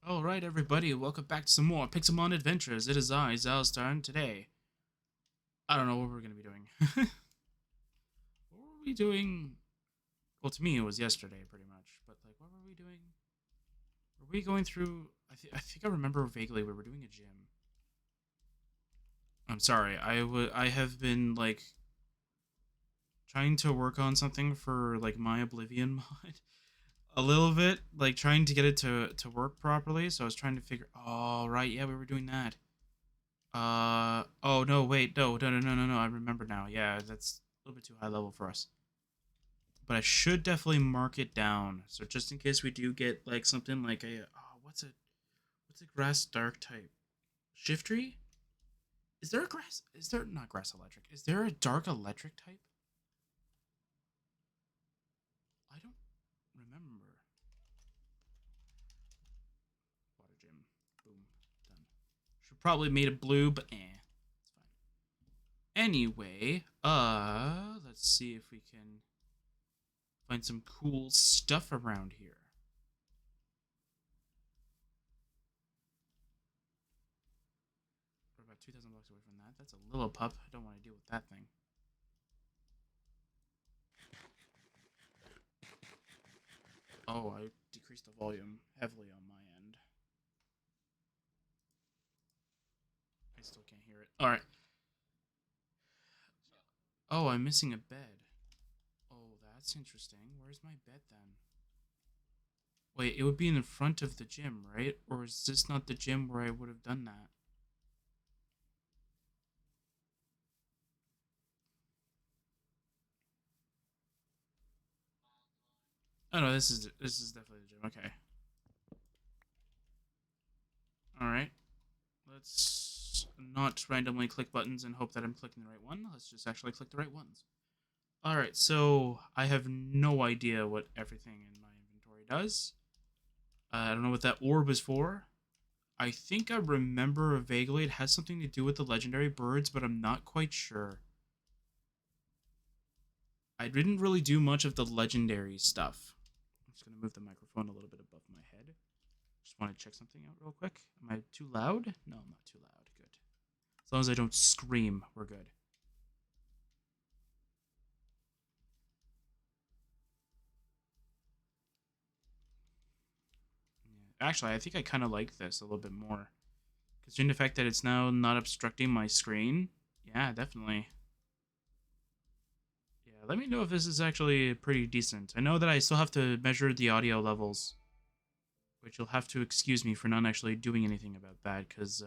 Alright, everybody, welcome back to some more Pixelmon Adventures. It is I, Xilestar, and today, I don't know what we're going to be doing. What were we doing? Well, to me, it was yesterday, pretty much. But, like, what were we doing? Were we going through. I think I remember vaguely we were doing a gym. I'm sorry, I have been, like, trying to work on something for, like, my Oblivion mod. A little bit, like, trying to get it to work properly, so I was trying to figure. Oh, right, yeah, we were doing that. Oh no, wait, no. I remember now. Yeah, that's a little bit too high level for us. But I should definitely mark it down. So just in case we do get like something like a what's a grass dark type? Shiftry? Is there a grass? Is there not grass electric? Is there a dark electric type? I don't remember. Water gym. Boom. Done. Should probably made it blue, but it's fine. Anyway, let's see if we can find some cool stuff around here. We're about 2,000 blocks away from that. That's a little pup. I don't want to deal with that thing. Oh, I decreased the volume heavily on my end. I still can't hear it. All right. Oh, I'm missing a bed. Oh, that's interesting. Where's my bed then? Wait, it would be in the front of the gym, right? Or is this not the gym where I would have done that? Oh no, this is definitely the gym. Okay. All right. Let's not randomly click buttons and hope that I'm clicking the right one. Let's just actually click the right ones. Alright, so I have no idea what everything in my inventory does. I don't know what that orb is for. I think I remember vaguely it has something to do with the legendary birds, but I'm not quite sure. I didn't really do much of the legendary stuff. I'm just going to move the microphone a little bit above my head. Just want to check something out real quick. Am I too loud? No, I'm not too loud. Good. As long as I don't scream, we're good. Yeah. Actually, I think I kind of like this a little bit more. Considering the fact that it's now not obstructing my screen. Yeah, definitely. Yeah, let me know if this is actually pretty decent. I know that I still have to measure the audio levels, which you'll have to excuse me for not actually doing anything about that, because,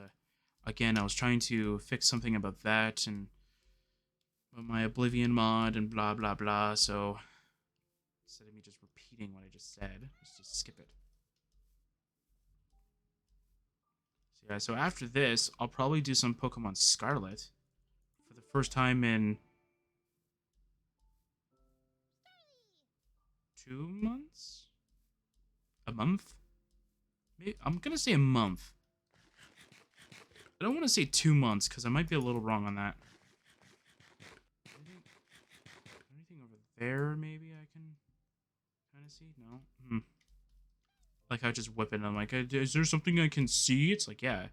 again, I was trying to fix something about that and my Oblivion mod and blah blah blah, so instead of me just repeating what I just said, let's just skip it. So yeah, so after this, I'll probably do some Pokemon Scarlet for the first time in 2 months? A month? Maybe, I'm gonna say a month. I don't want to say 2 months because I might be a little wrong on that. Anything over there? Maybe I can kind of see. No. Like I just whip it. And I'm like, is there something I can see? It's like, yeah.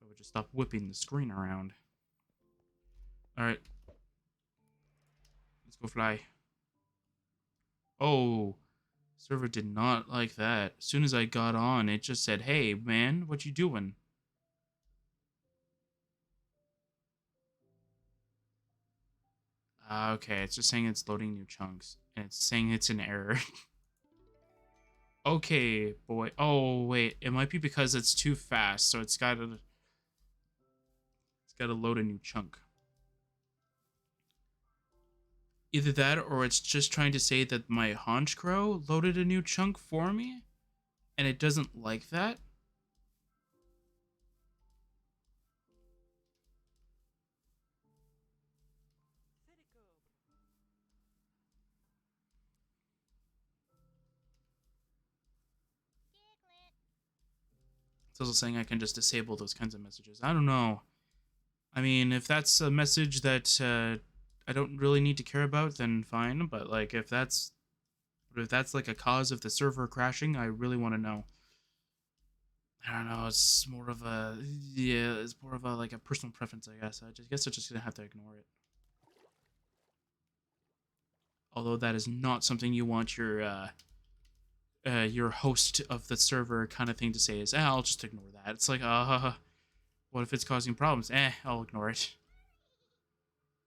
I would just stop whipping the screen around. All right, let's go fly. Oh, server did not like that. As soon as I got on, it just said, "Hey, man, what you doing?" Okay, it's just saying it's loading new chunks, and it's saying it's an error. Okay, boy. Oh, wait. It might be because it's too fast, so it's gotta load a new chunk. Either that or it's just trying to say that my Honchkrow loaded a new chunk for me, and it doesn't like that. It's also saying I can just disable those kinds of messages. I don't know. I mean, if that's a message that I don't really need to care about, then fine. But like, if that's like a cause of the server crashing, I really want to know. I don't know. It's more of a yeah. It's more of a like a personal preference, I guess. I guess I'm just gonna have to ignore it. Although that is not something you want your host of the server kind of thing to say is, I'll just ignore that. It's like, what if it's causing problems? I'll ignore it.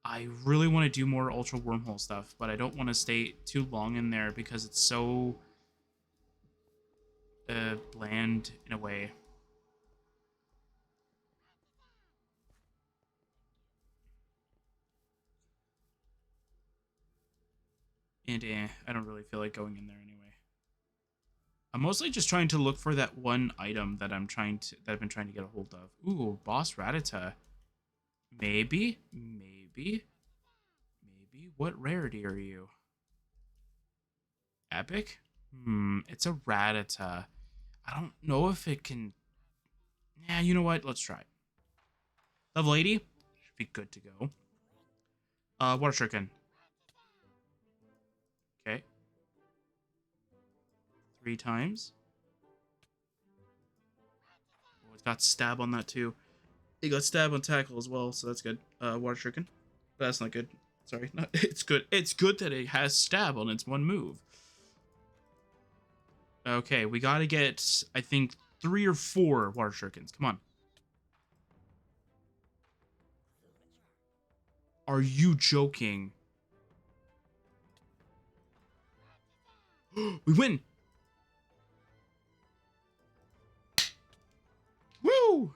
I really want to do more ultra wormhole stuff, but I don't want to stay too long in there because it's so bland in a way. And I don't really feel like going in there anyway. I'm mostly just trying to look for that one item that I've been trying to get a hold of. Ooh, boss Ratata. Maybe. What rarity are you? Epic? It's a Ratata. I don't know if it can. Yeah, you know what? Let's try it. Level 80 should be good to go. Water Shuriken. Okay, 3 times. Oh, it's got stab on that too. It got stab on tackle as well, so that's good. Water Shuriken. That's not good. Sorry, not. It's good. It's good that it has stab on its one move. Okay, we gotta get, I think, 3 or 4 Water Shurikens. Come on. Are you joking? We win! Woo!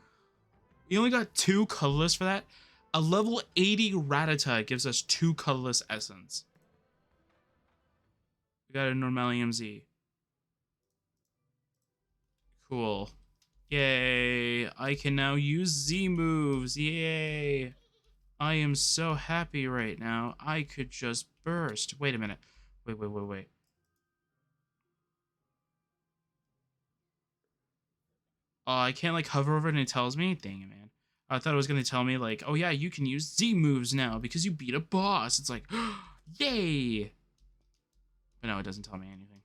We only got 2 colorless for that. A level 80 Rattata gives us 2 colorless essence. We got a Normalium Z. Cool. Yay! I can now use Z moves. Yay! I am so happy right now. I could just burst. Wait a minute. Wait. I can't like hover over it and it tells me? Dang it, man. I thought it was going to tell me like, oh yeah, you can use Z moves now because you beat a boss. It's like, yay! But no, it doesn't tell me anything.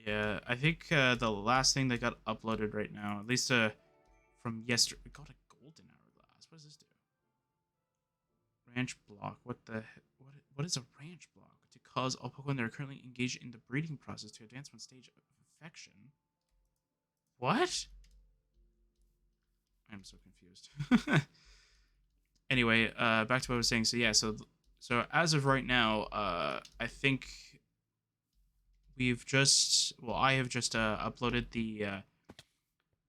Yeah, I think the last thing that got uploaded right now, at least from yesterday, got a golden hourglass. What does this do? Ranch block. What is a ranch block? To cause all Pokemon that are currently engaged in the breeding process to advance one stage of affection. What? I'm so confused. Anyway, back to what I was saying. So yeah, so as of right now, I think I have just uploaded the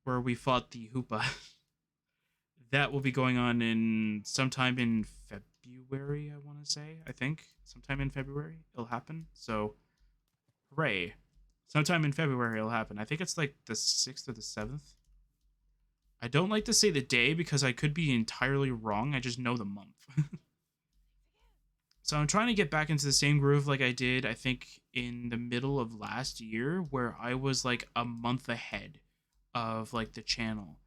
where we fought the Hoopa. That will be going on in sometime in February, I want to say. I think sometime in February it'll happen. So, hooray! Sometime in February it'll happen. I think it's like the 6th or the 7th. I don't like to say the day because I could be entirely wrong. I just know the month. So I'm trying to get back into the same groove like I did, I think, in the middle of last year, where I was like a month ahead of like the channel.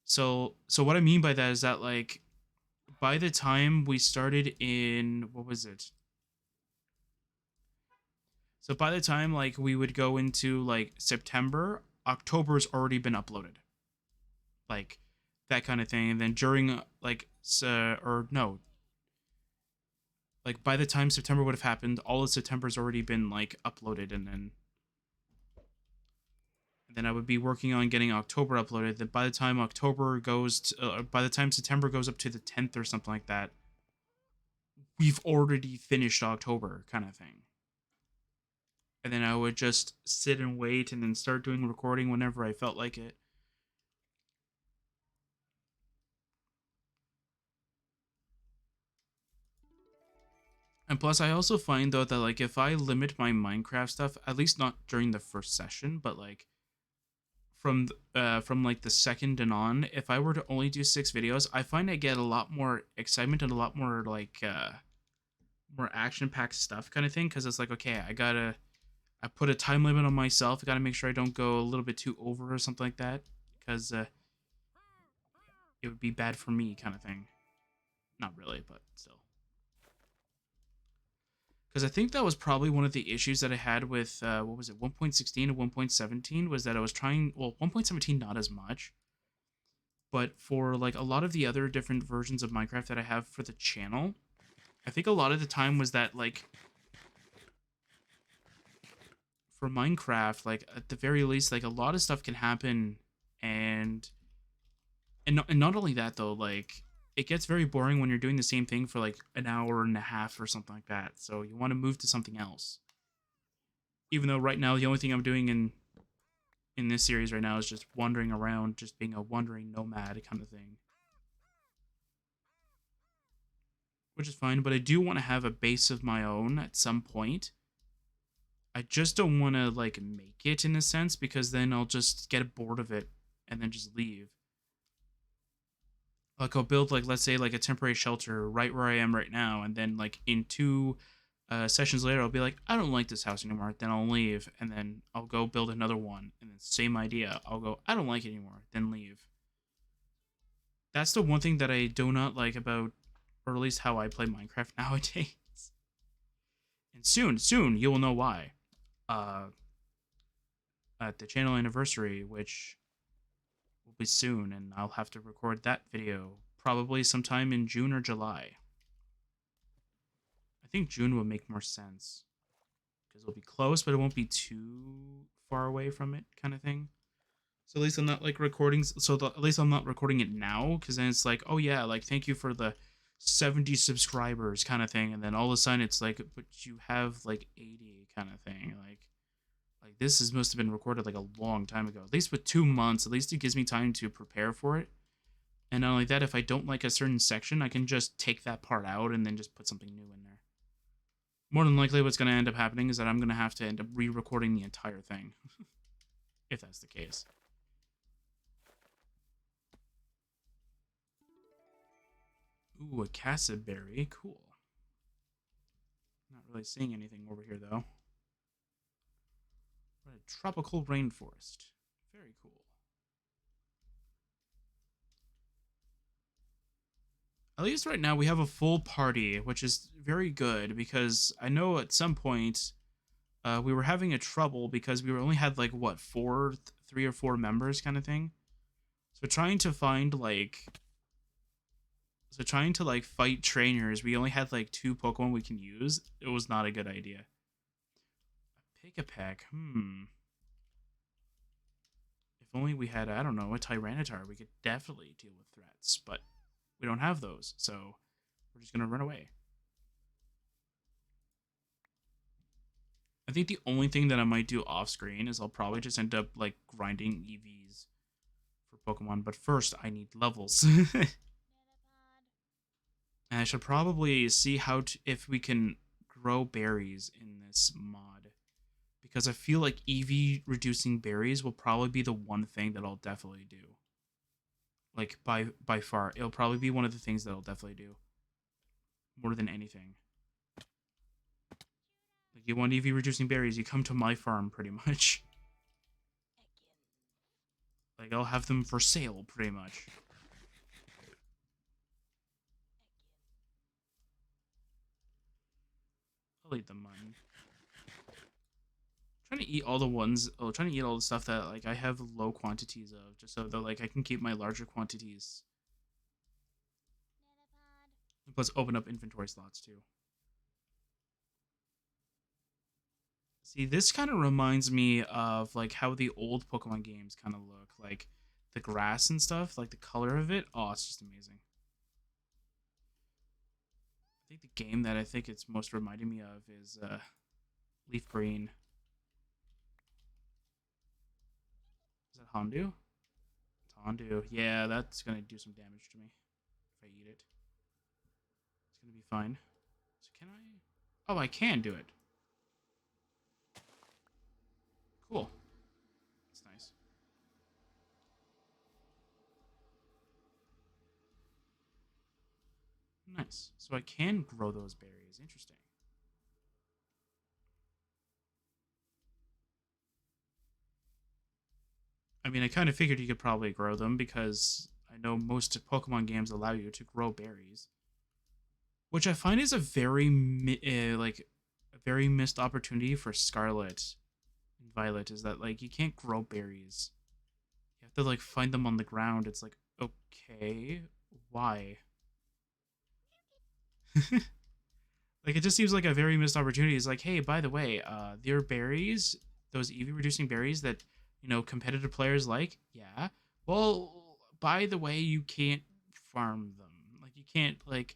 So what I mean by that is that like by the time we started in what was it? So by the time like we would go into like September, October's already been uploaded. Like that kind of thing. And then during like or no, like by the time September would have happened, all of September's already been like uploaded, and then I would be working on getting October uploaded. That by the time by the time September goes up to the 10th or something like that, we've already finished October, kind of thing. And then I would just sit and wait, and then start doing recording whenever I felt like it. And plus, I also find though that like if I limit my Minecraft stuff, at least not during the first session, but like from like the second and on, if I were to only do 6 videos, I find I get a lot more excitement and a lot more like more action packed stuff kind of thing, because it's like, okay, I put a time limit on myself. I gotta make sure I don't go a little bit too over or something like that, because it would be bad for me kind of thing. Not really, but still. Because I think that was probably one of the issues that I had with what was it, 1.16 and 1.17, was that I was trying, well, 1.17 not as much, but for like a lot of the other different versions of Minecraft that I have for the channel, I think a lot of the time was that like for Minecraft, like at the very least, like a lot of stuff can happen, and and not only that though, like it gets very boring when you're doing the same thing for like an hour and a half or something like that. So you want to move to something else. Even though right now the only thing I'm doing in this series right now is just wandering around, just being a wandering nomad kind of thing, which is fine. But I do want to have a base of my own at some point. I just don't want to like make it in a sense, because then I'll just get bored of it and then just leave. Like I'll build like, let's say, like a temporary shelter right where I am right now, and then like in two sessions later I'll be like, I don't like this house anymore, then I'll leave, and then I'll go build another one, and then same idea, I'll go, I don't like it anymore, then leave. That's the one thing that I do not like about, or at least how I play Minecraft nowadays. And soon you will know why. uh at the channel anniversary, which will be soon, and I'll have to record that video probably sometime in June or July. I think June will make more sense because it'll be close, but it won't be too far away from it, kind of thing. So at least I'm not like recording. At least I'm not recording it now, because then it's like, oh yeah, like thank you for the 70 subscribers kind of thing, and then all of a sudden it's like, but you have like 80 kind of thing. Like this is must have been recorded like a long time ago. At least with 2 months, at least it gives me time to prepare for it. And not only that, if I don't like a certain section, I can just take that part out and then just put something new in there. More than likely, what's going to end up happening is that I'm going to have to end up re-recording the entire thing, if that's the case. Ooh, a cassid berry, cool. Not really seeing anything over here though. What a tropical rainforest. Very cool. At least right now we have a full party, which is very good, because I know at some point we were having a trouble because we only had like what, three or four members kind of thing. So trying to like fight trainers, we only had like two Pokemon we can use. It was not a good idea. A Pick-a-Peck, If only we had, I don't know, a Tyranitar, we could definitely deal with threats, but we don't have those, so we're just gonna run away. I think the only thing that I might do off screen is I'll probably just end up like grinding EVs for Pokemon, but first I need levels. And I should probably see if we can grow berries in this mod, because I feel like EV reducing berries will probably be the one thing that I'll definitely do. Like by far, it'll probably be one of the things that I'll definitely do more than anything. Like, you want EV reducing berries, you come to my farm pretty much. Like, I'll have them for sale pretty much. I'll eat them, mine. Trying to eat all the ones. Oh, trying to eat all the stuff that like I have low quantities of, just so that like I can keep my larger quantities. Plus, open up inventory slots too. See, this kind of reminds me of like how the old Pokemon games kind of look, like the grass and stuff, like the color of it. Oh, it's just amazing. I think the game that I think it's most reminding me of is Leaf Green. Is that Hondu? It's Hondu. Yeah, that's gonna do some damage to me if I eat it. It's gonna be fine. So can I? Oh, I can do it. Cool. That's nice. Nice. So I can grow those berries. Interesting. I mean, I kind of figured you could probably grow them, because I know most Pokemon games allow you to grow berries, which I find is a very like very missed opportunity for Scarlet and Violet is that like you can't grow berries. You have to like find them on the ground. It's like, okay, why? Like it just seems like a very missed opportunity. It's like, hey, by the way, their berries, those EV reducing berries that competitive players like, yeah. Well, by the way, you can't farm them. Like you can't like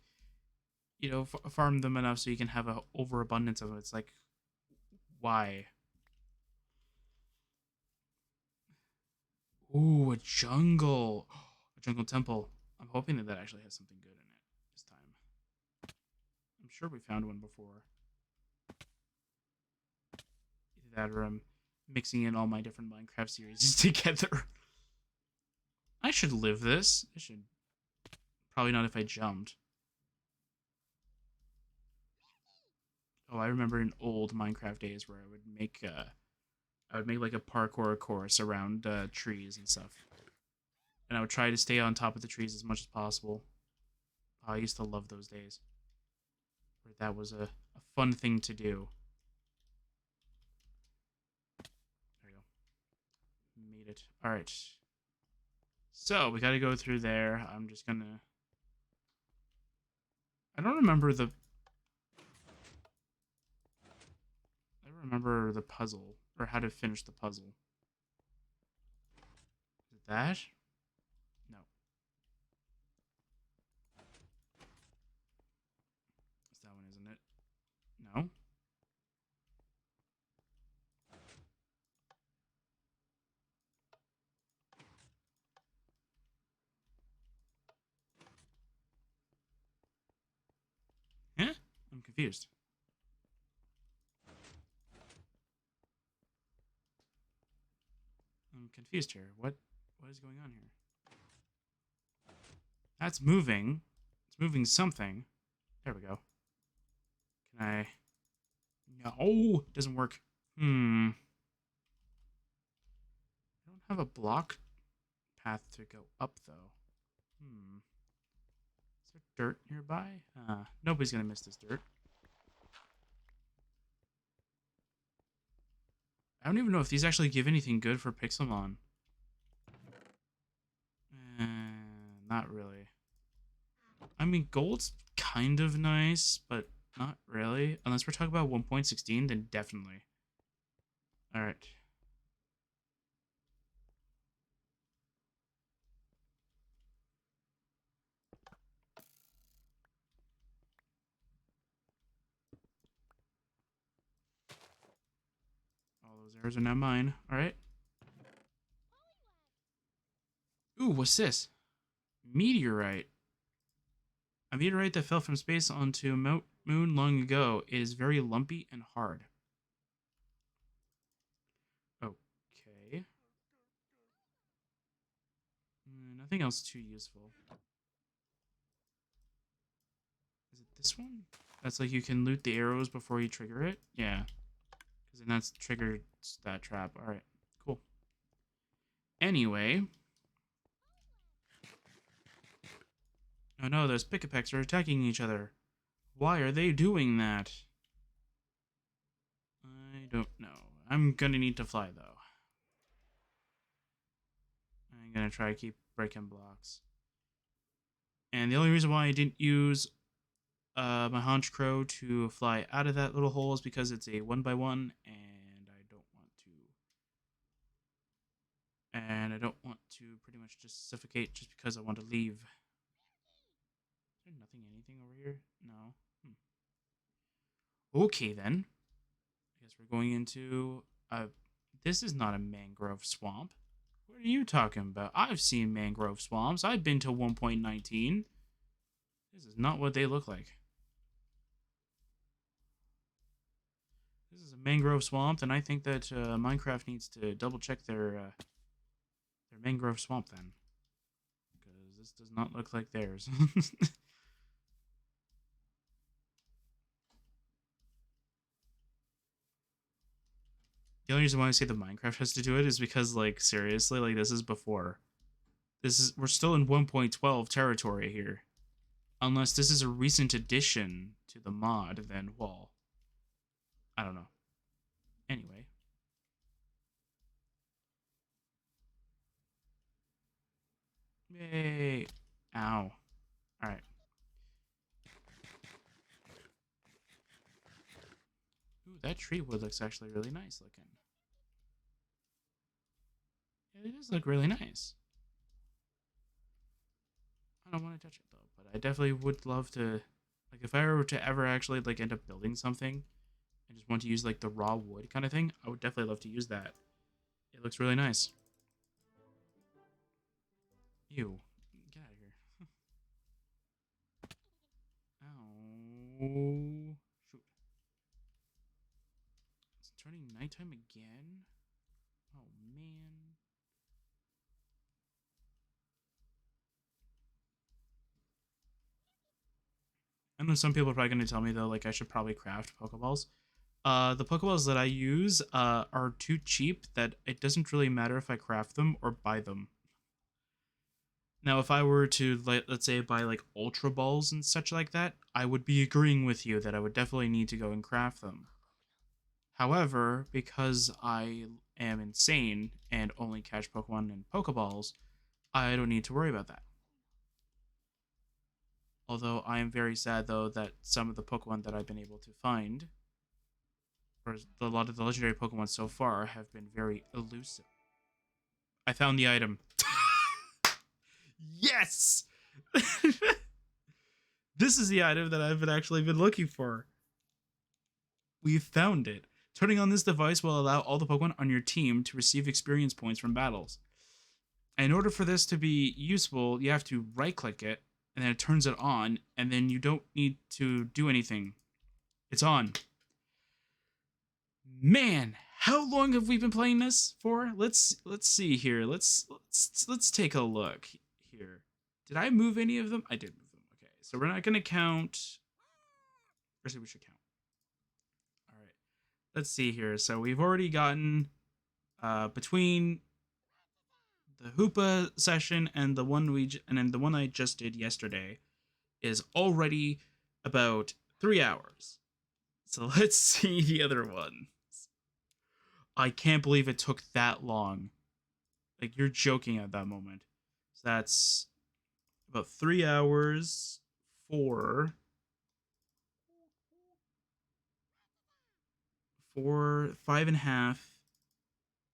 farm them enough so you can have a overabundance of them. It's like, why? Ooh, a jungle, a jungle temple. I'm hoping that that actually has something good in it this time. I'm sure we found one before. Either that or I'm mixing in all my different Minecraft series together. I should live this. I should. Probably not if I jumped. Oh, I remember in old Minecraft days where I would make like a parkour course around trees and stuff, and I would try to stay on top of the trees as much as possible. Oh, I used to love those days. Where that was a fun thing to do. There we go. Made it. All right. So we got to go through there. I'm just gonna. I don't remember the. I remember the puzzle or how to finish the puzzle. Is it that? No. It's that one, isn't it? No. Yeah. I'm confused. I'm confused here. What is going on here? That's moving. It's moving something. There we go. Can I? No, it doesn't work. I don't have a block path to go up though. Is there dirt nearby? Nobody's gonna miss this dirt. I don't even know if these actually give anything good for Pixelmon. Not really. I mean, gold's kind of nice, but not really. Unless we're talking about 1.16, then definitely. Alright. All those arrows are now mine. Alright. Ooh, what's this? Meteorite. A meteorite that fell from space onto a moon long ago is very lumpy and hard. Okay. Nothing else too useful. Is it this one? That's like you can loot the arrows before you trigger it? Yeah. Because then that's triggered that trap. Alright, cool. Anyway. Oh no, those Pickapecks are attacking each other. Why are they doing that? I don't know. I'm gonna need to fly though. I'm gonna try to keep breaking blocks. And the only reason why I didn't use my Haunch Crow to fly out of that little hole is because it's a 1x1 and I don't want to. And I don't want to pretty much just suffocate just because I want to leave. Is there nothing, anything over here? No. Okay then. I guess we're going into this is not a mangrove swamp. What are you talking about? I've seen mangrove swamps. I've been to 1.19. This is not what they look like. This is a mangrove swamp, and I think that Minecraft needs to double check their mangrove swamp then, because this does not look like theirs. The only reason why I say the Minecraft has to do it is because, like, seriously, like, this is before. We're still in 1.12 territory here. Unless this is a recent addition to the mod, then, well. I don't know. Anyway. Yay. Ow. Alright. Ooh, that tree wood looks actually really nice looking. Yeah, it does look really nice. I don't want to touch it though, but I definitely would love to, like, if I were to ever actually like end up building something and just want to use like the raw wood kind of thing, I would definitely love to use that. It looks really nice. Ew. Get out of here. Ow. Shoot. It's turning nighttime again? Oh, man. I know some people are probably going to tell me, though, like, I should probably craft Pokeballs. The Pokeballs that I use are too cheap that it doesn't really matter if I craft them or buy them. Now, if I were to, let's say, buy, like, Ultra Balls and such like that, I would be agreeing with you that I would definitely need to go and craft them. However, because I am insane and only catch Pokemon in Pokeballs, I don't need to worry about that. Although I am very sad, though, that some of the Pokemon that I've been able to find, or a lot of the legendary Pokemon so far, have been very elusive. I found the item. Yes! This is the item that I've actually been looking for. We've found it. Turning on this device will allow all the Pokemon on your team to receive experience points from battles. In order for this to be useful, you have to right click it, and then it turns it on, and then you don't need to do anything. It's on. Man, how long have we been playing this for? Let's see here. Let's take a look here. Did I move any of them? I did move them. Okay, so we're not gonna count. Actually, we should count. All right. Let's see here. So we've already gotten between the Hoopa session and the one and then the one I just did yesterday is already about 3 hours. So let's see the other ones. I can't believe it took that long. Like, you're joking at that moment. So that's about 3 hours, 5.5,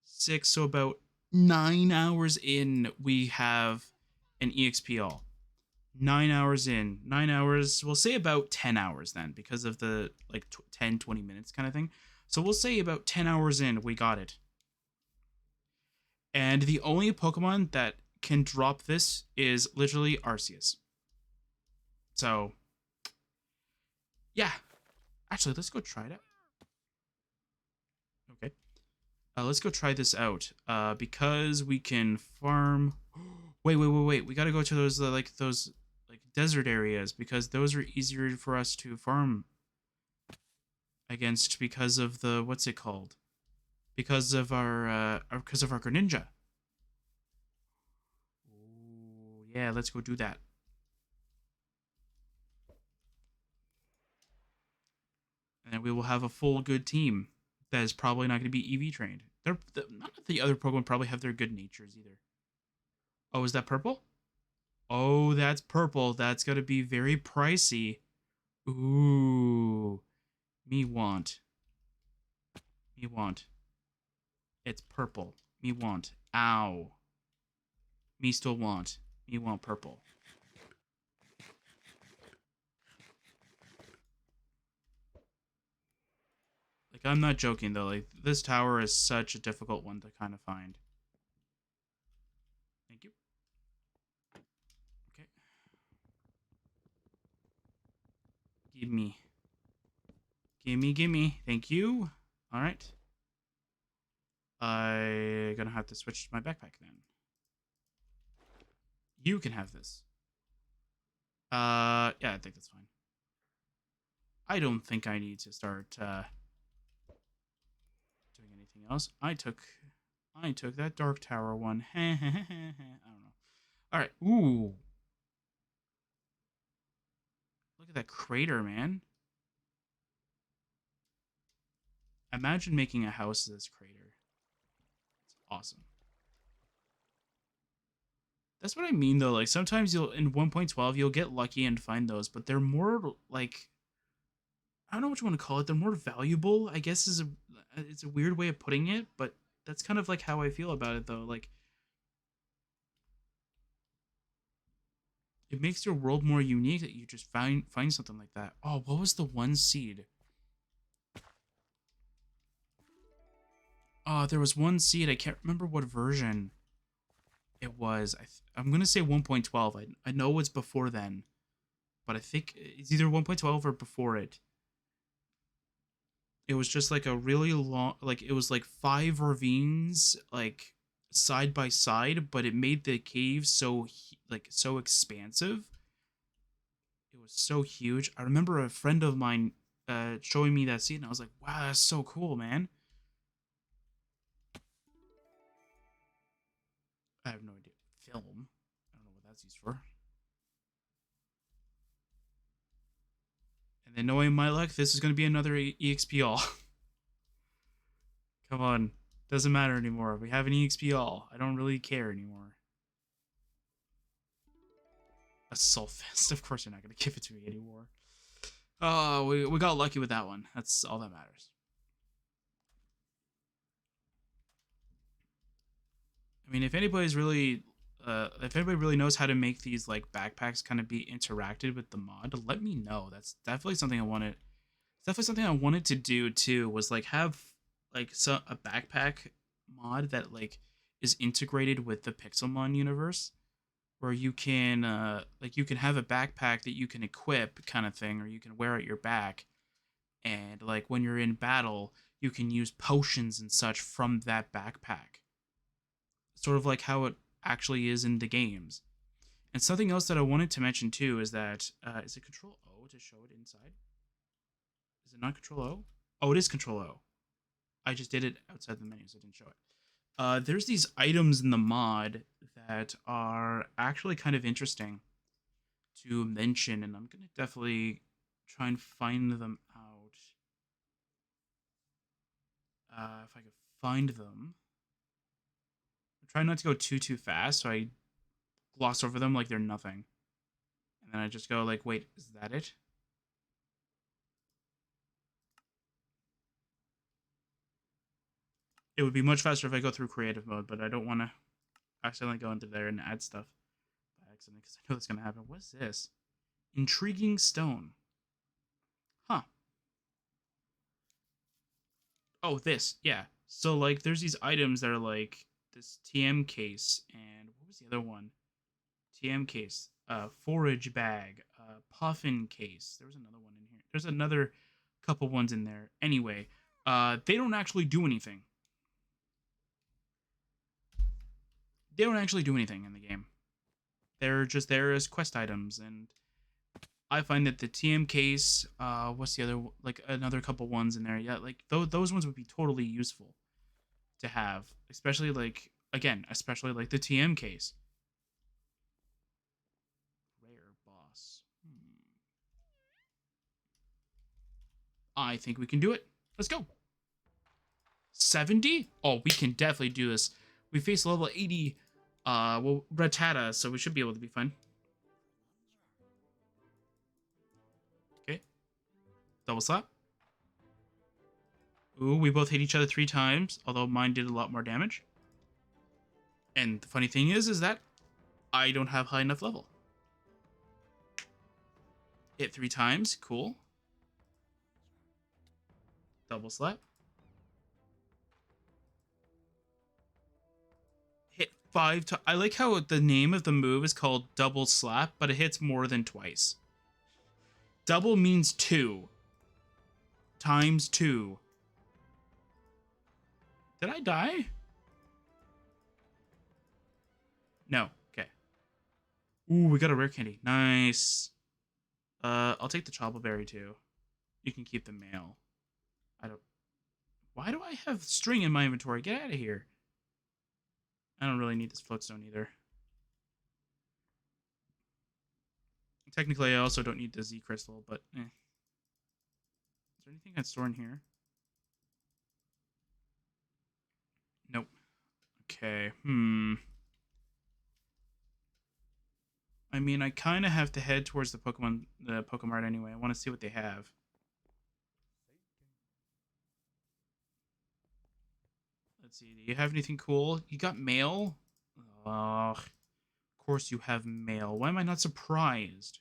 6. So about 9 hours in, we have an EXP all. 9 hours in. 9 hours. We'll say about 10 hours then, because of the like 10, 20 minutes kind of thing. So we'll say about 10 hours in, we got it. And the only Pokemon that can drop this is literally Arceus. So, yeah. Actually, let's go try it out. Okay. Let's go try this out. Because we can farm. Wait. We gotta go to those those desert areas because those are easier for us to farm against because of the what's it called? Because of our Greninja. Ooh, yeah, let's go do that. And then we will have a full good team that is probably not going to be EV trained. None of the other Pokemon probably have their good natures either. Oh, is that purple? Oh, that's purple. That's going to be very pricey. Ooh. Me want. Me want. It's purple. Me want. Ow. Me still want. Me want purple. Like, I'm not joking, though. Like, this tower is such a difficult one to kind of find. Thank you. Okay. Give me. Gimme. Thank you. All right. I'm gonna have to switch to my backpack then. You can have this. Yeah, I think that's fine. I don't think I need to start doing anything else. I took that Dark Tower one. I don't know. All right. Ooh. Look at that crater, man. Imagine making a house this crater. It's awesome. That's what I mean though. Like sometimes you'll in 1.12 you'll get lucky and find those, but they're more like I don't know what you want to call it. They're more valuable, I guess is a it's a weird way of putting it, but that's kind of like how I feel about it though. Like it makes your world more unique that you just find something like that. Oh, what was the one seed? Oh, there was one seed. I can't remember what version it was. I'm gonna say 1.12. I know it's before then, but I think it's either 1.12 or before it. It was just like a really long, like it was like five ravines, like side by side, but it made the cave so like so expansive. It was so huge. I remember a friend of mine showing me that scene, and I was like, "Wow, that's so cool, man." I have no idea. Film. I don't know what that's used for. And then knowing my luck, this is going to be another EXP all. Come on. Doesn't matter anymore. We have an EXP all. I don't really care anymore. A Soulfist. Of course you're not going to give it to me anymore. Oh, we got lucky with that one. That's all that matters. I mean, if anybody really knows how to make these like backpacks kind of be interacted with the mod, let me know. That's definitely something I wanted. It's definitely something I wanted to do too. Was like have like a backpack mod that like is integrated with the Pixelmon universe, where you can like you can have a backpack that you can equip kind of thing, or you can wear at your back, and like when you're in battle, you can use potions and such from that backpack sort of like how it actually is in the games. And something else that I wanted to mention too is that is it Control O to show it inside? Is it not Control O? Oh, it is Control O. I just did it outside the menu, so I didn't show it. There's these items in the mod that are actually kind of interesting to mention, and I'm gonna definitely try and find them out. If I could find them, I'm trying not to go too fast, so I gloss over them like they're nothing. And then I just go like, wait, is that it? It would be much faster if I go through creative mode, but I don't want to accidentally go into there and add stuff by accident because I know that's going to happen. What is this? Intriguing stone. Huh. Oh, this. Yeah. So, like, there's these items that are like this TM case, and what was the other one? TM case, forage bag, puffin case. There was another one in here. There's another couple ones in there. Anyway, they don't actually do anything. They don't actually do anything in the game. They're just there as quest items, and I find that the TM case, what's the other like another couple ones in there? Yeah, like those ones would be totally useful to have, especially like again, especially like the TM case. Rare boss. I think we can do it. Let's go. 70? Oh, we can definitely do this. We face level 80 well Ratata, so we should be able to be fine. Okay. Double slap. Ooh, we both hit each other 3 times, although mine did a lot more damage. And the funny thing is that I don't have high enough level. Hit 3 times, cool. Double slap. Hit 5 times. I like how the name of the move is called double slap, but it hits more than twice. Double means 2. Times 2. Did I die? No. Okay. Ooh, we got a rare candy. Nice. I'll take the chopper berry too. You can keep the mail. I don't. Why do I have string in my inventory? Get out of here. I don't really need this floatstone either. Technically, I also don't need the Z crystal, but eh. Is there anything I'd store in here? Okay. I mean, I kind of have to head towards the Pokemart anyway. I want to see what they have. Let's see. Do you have anything cool? You got mail? Of course you have mail. Why am I not surprised?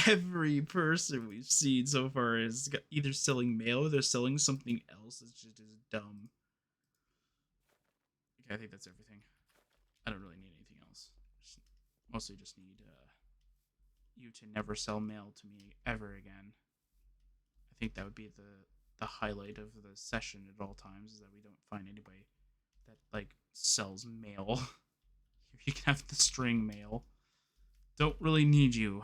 Every person we've seen so far is either selling mail or they're selling something else. It's just as dumb. Okay, I think that's everything. I don't really need anything else. Mostly just need you to never sell mail to me ever again. I think that would be the highlight of the session at all times, is that we don't find anybody that like sells mail. You can have the string mail. Don't really need you.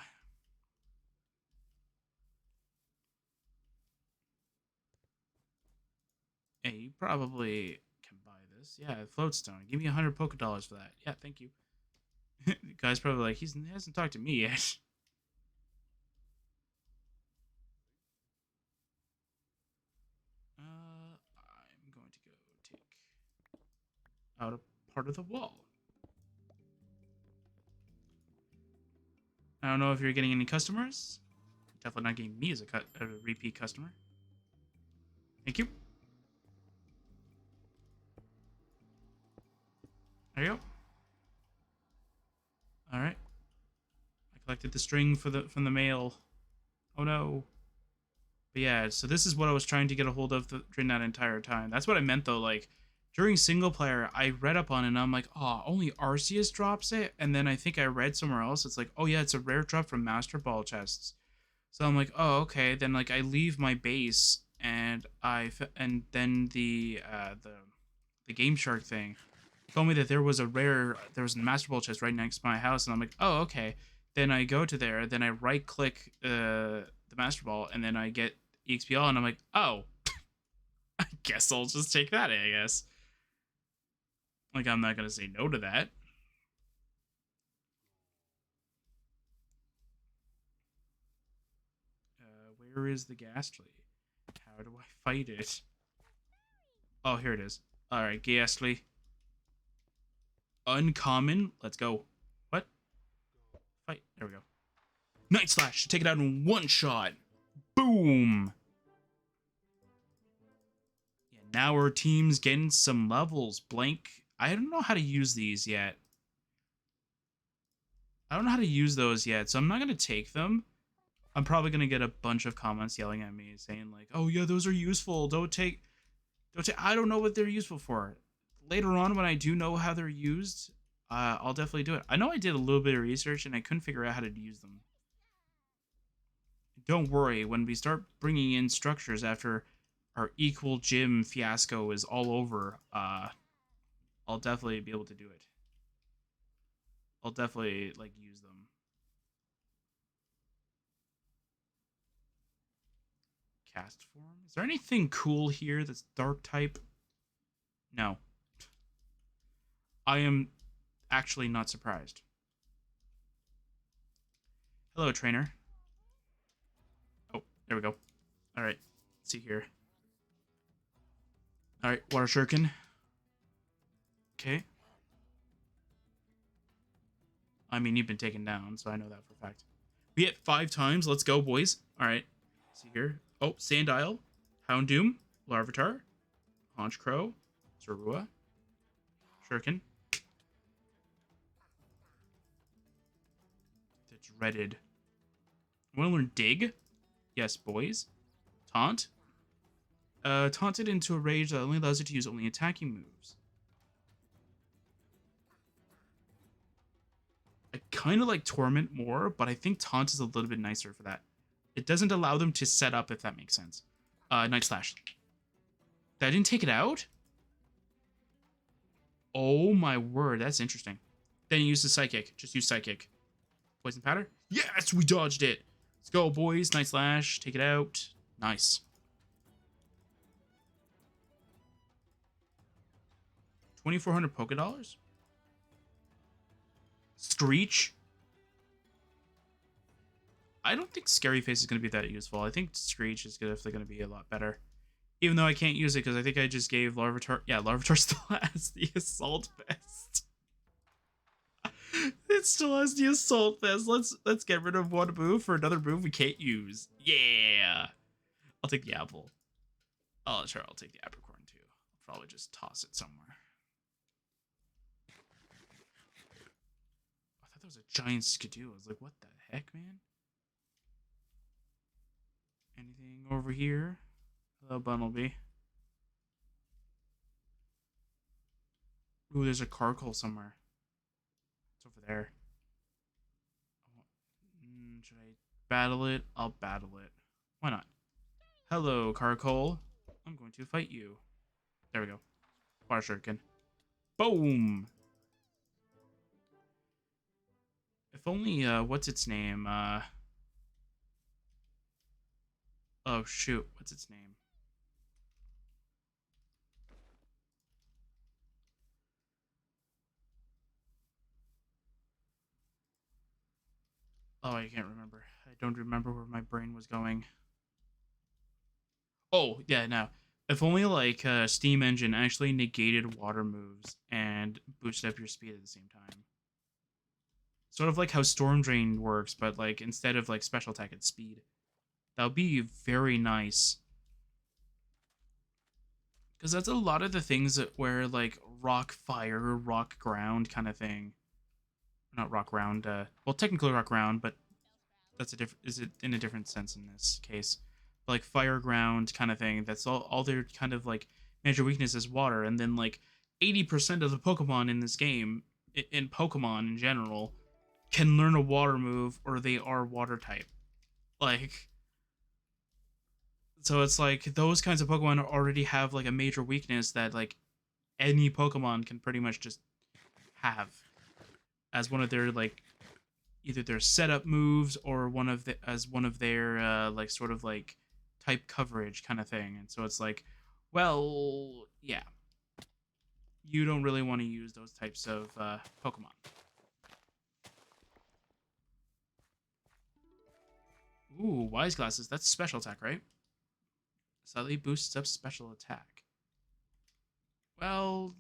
Hey, you probably can buy this. Yeah, floatstone. Give me 100 Poké Dollars for that. Yeah, thank you. The guy's probably like, he hasn't talked to me yet. I'm going to go take out a part of the wall. I don't know if you're getting any customers. Definitely not getting me as a repeat customer. Thank you. There you go. All right. I collected the string from the mail. Oh no. But yeah, so this is what I was trying to get a hold of during that entire time. That's what I meant though. Like during single player, I read up on it and I'm like, oh, only Arceus drops it. And then I think I read somewhere else. It's like, oh yeah, it's a rare drop from Master Ball chests. So I'm like, oh okay. Then like I leave my base and then the Game Shark thing told me that there was a Master Ball chest right next to my house, and I'm like, oh okay. Then I go to there, then I right click the Master Ball, and then I get EXPL, and I'm like, oh, I guess I'll just take that. I guess. Like I'm not gonna say no to that. Where is the Ghastly? How do I fight it? Oh, here it is. All right, Ghastly. Uncommon. Let's go. What? Fight. There we go. Night Slash. Take it out in one shot. Boom. Yeah, now our team's getting some levels. Blank. I don't know how to use these yet. I don't know how to use those yet, so I'm not going to take them. I'm probably going to get a bunch of comments yelling at me saying like, oh yeah, those are useful. Don't take. I don't know what they're useful for. Later on, when I do know how they're used, I'll definitely do it. I know I did a little bit of research and I couldn't figure out how to use them. Don't worry, when we start bringing in structures after our equal gym fiasco is all over, I'll definitely be able to do it. I'll definitely like use them. Cast form. Is there anything cool here that's dark type? No. I am actually not surprised. Hello, trainer. Oh, there we go. All right. Let's see here. All right, water shuriken. Okay. I mean, you've been taken down, so I know that for a fact. We hit 5 times. Let's go, boys. All right. Let's see here. Oh, Sandile, Houndoom, Larvitar, Honchkrow, Zorua, Shuriken. The dreaded. I want to learn Dig. Yes, boys. Taunt. Taunted into a rage that only allows you to use only attacking moves. I kind of like Torment more, but I think Taunt is a little bit nicer for that. It doesn't allow them to set up, if that makes sense. Night Slash. That didn't take it out? Oh my word, that's interesting. Then you use the Psychic. Just use Psychic. Poison Powder? Yes, we dodged it. Let's go, boys. Night Slash. Take it out. Nice. 2,400 Poké Dollars? Screech? I don't think Scary Face is going to be that useful. I think Screech is definitely going to be a lot better. Even though I can't use it because I think I just gave Larvitar. Yeah, Larvitar still has the Assault Vest. It still has the Assault Vest. Let's get rid of one move for another move we can't use. Yeah. I'll take the apple. Oh, sure, I'll take the apricorn too. I'll probably just toss it somewhere. I thought that was a giant skidoo. I was like, what the heck, man? Anything over here? Hello, Bumblebee. Ooh, there's a Carkol somewhere. It's over there. Should I battle it? I'll battle it. Why not? Hello, Carkol. I'm going to fight you. There we go. Fire Shuriken. Boom! If only, what's its name? Oh, shoot. What's its name? Oh, I can't remember. I don't remember where my brain was going. Oh, yeah, no. If only, like, Steam Engine actually negated water moves and boosted up your speed at the same time. Sort of like how Storm Drain works, but, like, instead of, like, special attack, it's speed. That would be very nice. Because that's a lot of the things that where, like, rock, fire, rock, ground kind of thing. Not rock, ground, well, technically rock, ground, but that's a different, is it in a different sense in this case? But, like, fire, ground kind of thing, that's all their kind of, like, major weakness is water, and then, like, 80% of the Pokemon in this game, in Pokemon in general, can learn a water move or they are water type. Like, so it's like those kinds of Pokemon already have like a major weakness that like any Pokemon can pretty much just have as one of their like either their setup moves or one of the as one of their like sort of like type coverage kind of thing. And so it's like, well, yeah, you don't really want to use those types of Pokemon. Ooh, Wise Glasses. That's special attack, right? Slightly boosts up special attack. Well,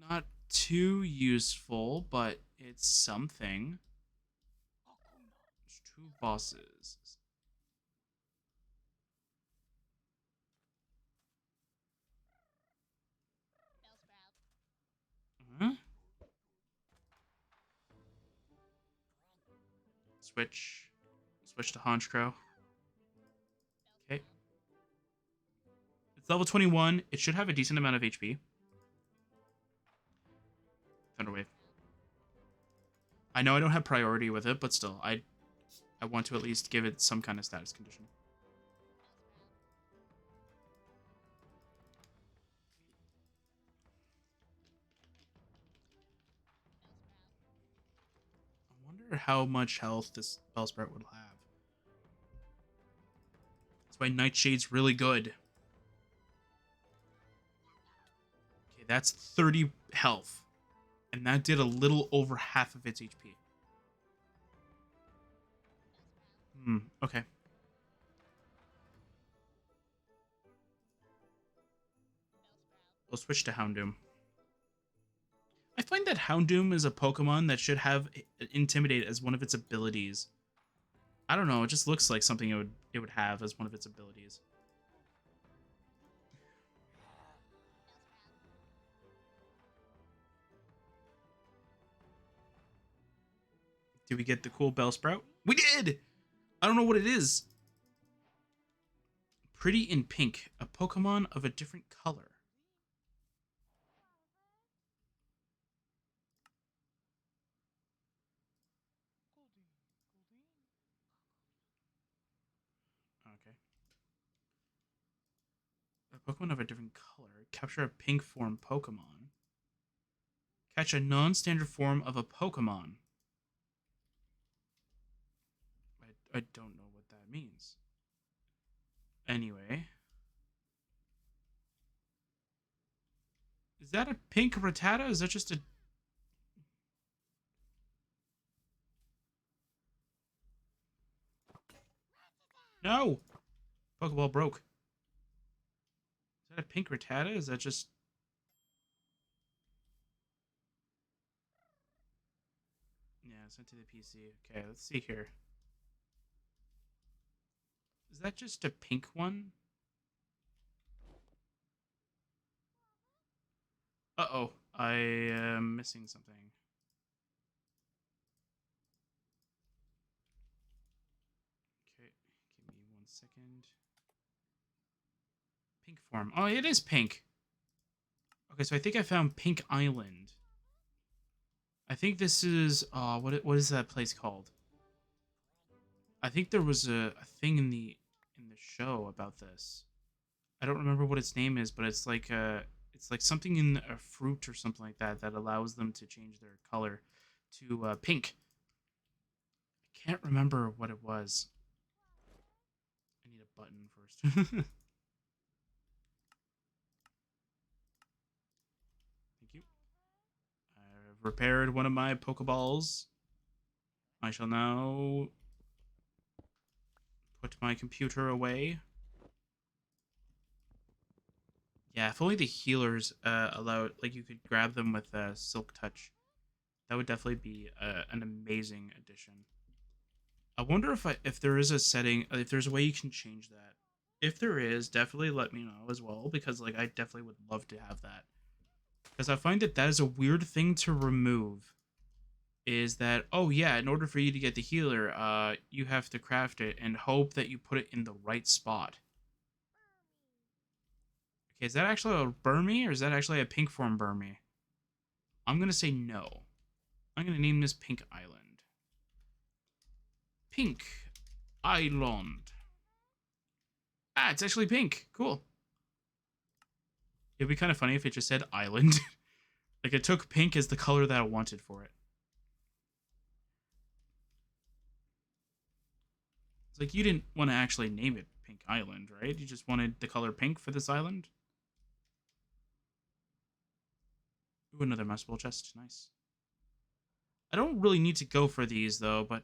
not too useful, but it's something. There's two bosses. Huh? Switch. Switch to Honchkrow. Okay. It's level 21. It should have a decent amount of HP. Thunderwave. I know I don't have priority with it, but still, I want to at least give it some kind of status condition. I wonder how much health this Bellsprout would have. That's why Nightshade's really good. Okay, that's 30 health. And that did a little over half of its HP. Okay. We'll switch to Houndoom. I find that Houndoom is a Pokemon that should have Intimidate as one of its abilities. I don't know, it just looks like something it would have as one of its abilities. Did we get the cool Bellsprout? We did! I don't know what it is. Pretty in Pink, a Pokemon of a different color. Okay. A Pokemon of a different color. Capture a pink form Pokemon. Catch a non-standard form of a Pokemon. I don't know what that means. Anyway. Is that a pink Rattata? Is that just a... No! Pokeball broke. Is that a pink Rattata? Is that just... Yeah, sent to the PC. Okay, let's see here. Is that just a pink one? Uh-oh. I am missing something. Okay, give me 1 second. Pink form. Oh, it is pink. Okay, so I think I found Pink Island. I think this is what is that place called? I think there was a thing in the show about this. I don't remember what its name is, but it's like something in a fruit or something like that that allows them to change their color to pink. I can't remember what it was. I need a button first. Thank you. I've repaired one of my Pokeballs. I shall now put my computer away. Yeah, if only the healers allowed, like you could grab them with Silk Touch. That would definitely be an amazing addition. I wonder if there is a setting, if there's a way you can change that. If there is, definitely let me know as well, because like I definitely would love to have that. Because I find that that is a weird thing to remove. Is that, oh yeah, in order for you to get the healer, you have to craft it and hope that you put it in the right spot. Okay, is that actually a Burmy or is that actually a pink form Burmy? I'm gonna say no. I'm gonna name this Pink Island. Pink Island. Ah, it's actually pink. Cool. It'd be kind of funny if it just said island. Like it took pink as the color that I wanted for it. It's like you didn't want to actually name it Pink Island, right? You just wanted the color pink for this island. Ooh, another mouse ball chest. Nice. I don't really need to go for these though, but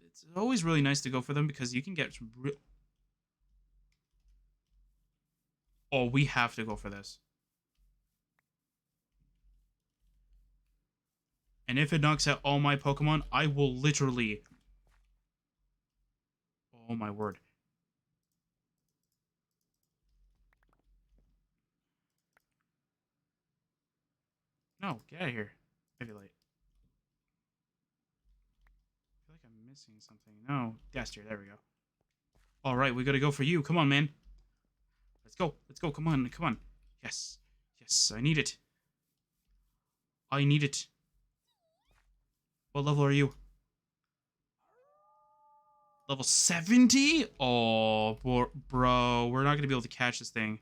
it's always really nice to go for them because you can get some real... Oh, we have to go for this. And if it knocks out all my Pokemon, I will literally... Oh my word. No, get out of here. Maybe late. I feel like I'm missing something. No, Gastier, there we go. Alright, we gotta go for you. Come on, man. Let's go. Let's go. Come on. Come on. Yes. Yes, I need it. I need it. What level are you? Level 70? Oh, bro. We're not going to be able to catch this thing.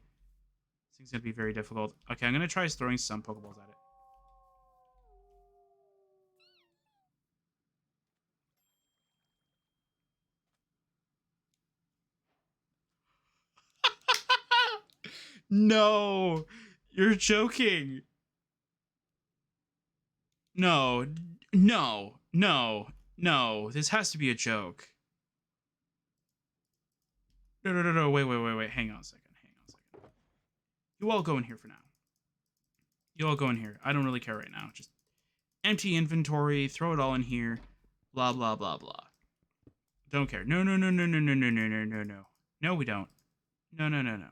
This thing's going to be very difficult. Okay, I'm going to try throwing some Pokeballs at it. No! You're joking. No. No. No. No. This has to be a joke. No, no, no, no. Wait, wait, wait, wait. Hang on a second. Hang on a second. You all go in here for now. You all go in here. I don't really care right now. Just empty inventory. Throw it all in here. Blah, blah, blah, blah. Don't care. No, no, no, no, no, no, no, no, no, no, no. No, we don't. No, no, no, no.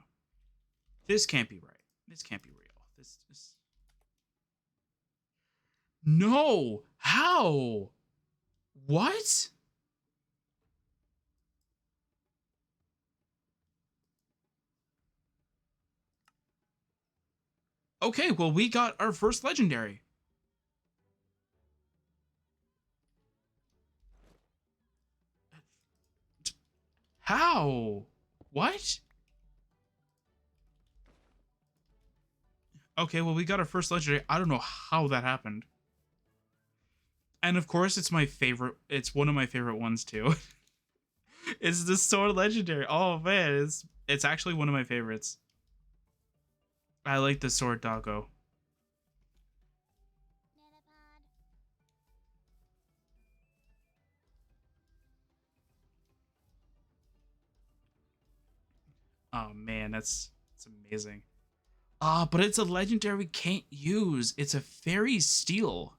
This can't be right. This can't be real. This... No! How? What? Okay, well, we got our first legendary. How? What? Okay, well, we got our first legendary. I don't know how that happened. And of course, it's my favorite. It's one of my favorite ones, too. It's the sword legendary. Oh, man. It's actually one of my favorites. I like the sword doggo. Oh man, that's amazing. Ah, but it's a legendary we can't use. It's a fairy steel.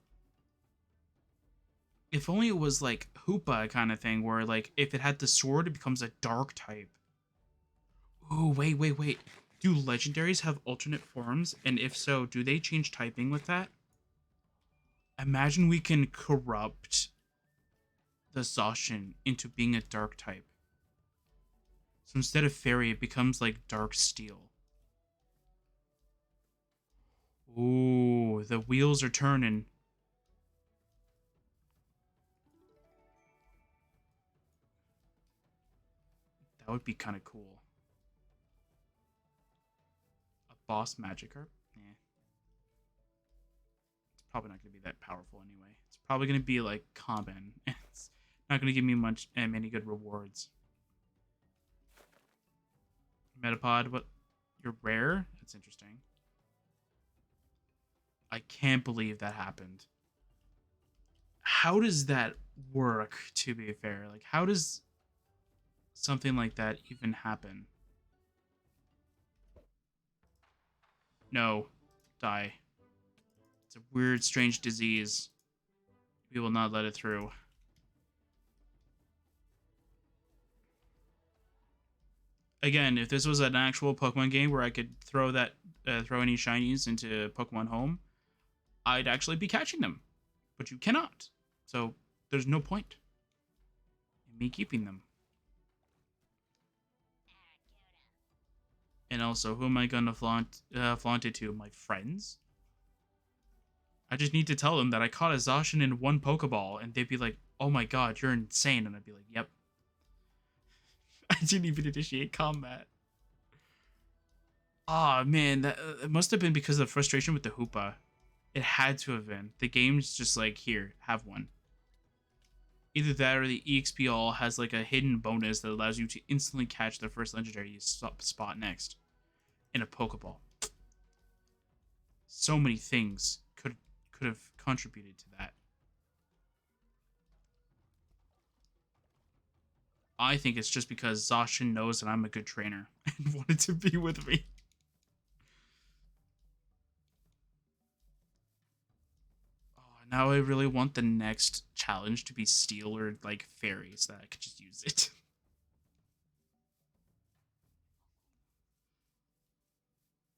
If only it was like Hoopa kind of thing, where like if it had the sword, it becomes a dark type. Ooh, wait. Do legendaries have alternate forms? And if so, do they change typing with that? Imagine we can corrupt the Zacian into being a dark type. So instead of fairy, it becomes like dark steel. Ooh, the wheels are turning. That would be kind of cool. A boss Magikarp? Eh. It's probably not going to be that powerful anyway. It's probably going to be like common. It's not going to give me many good rewards. Metapod, what? You're rare? That's interesting. I can't believe that happened. How does that work, to be fair? Like, how does something like that even happen? No. Die. It's a weird, strange disease. We will not let it through. Again, if this was an actual Pokemon game where I could throw any shinies into Pokemon Home, I'd actually be catching them. But you cannot. So there's no point in me keeping them. And also, who am I gonna flaunt it to? My friends? I just need to tell them that I caught a Zacian in one Pokeball, and they'd be like, "Oh my god, you're insane!" And I'd be like, "Yep." I didn't even initiate combat. Oh man, that it must have been because of frustration with the Hoopa. It had to have been. The game's just like, here, have one. Either that or the EXP all has like a hidden bonus that allows you to instantly catch the first legendary you spot next in a Pokeball. So many things could have contributed to that. I think it's just because Zacian knows that I'm a good trainer and wanted to be with me. Oh, now I really want the next challenge to be steel or like fairies so that I could just use it.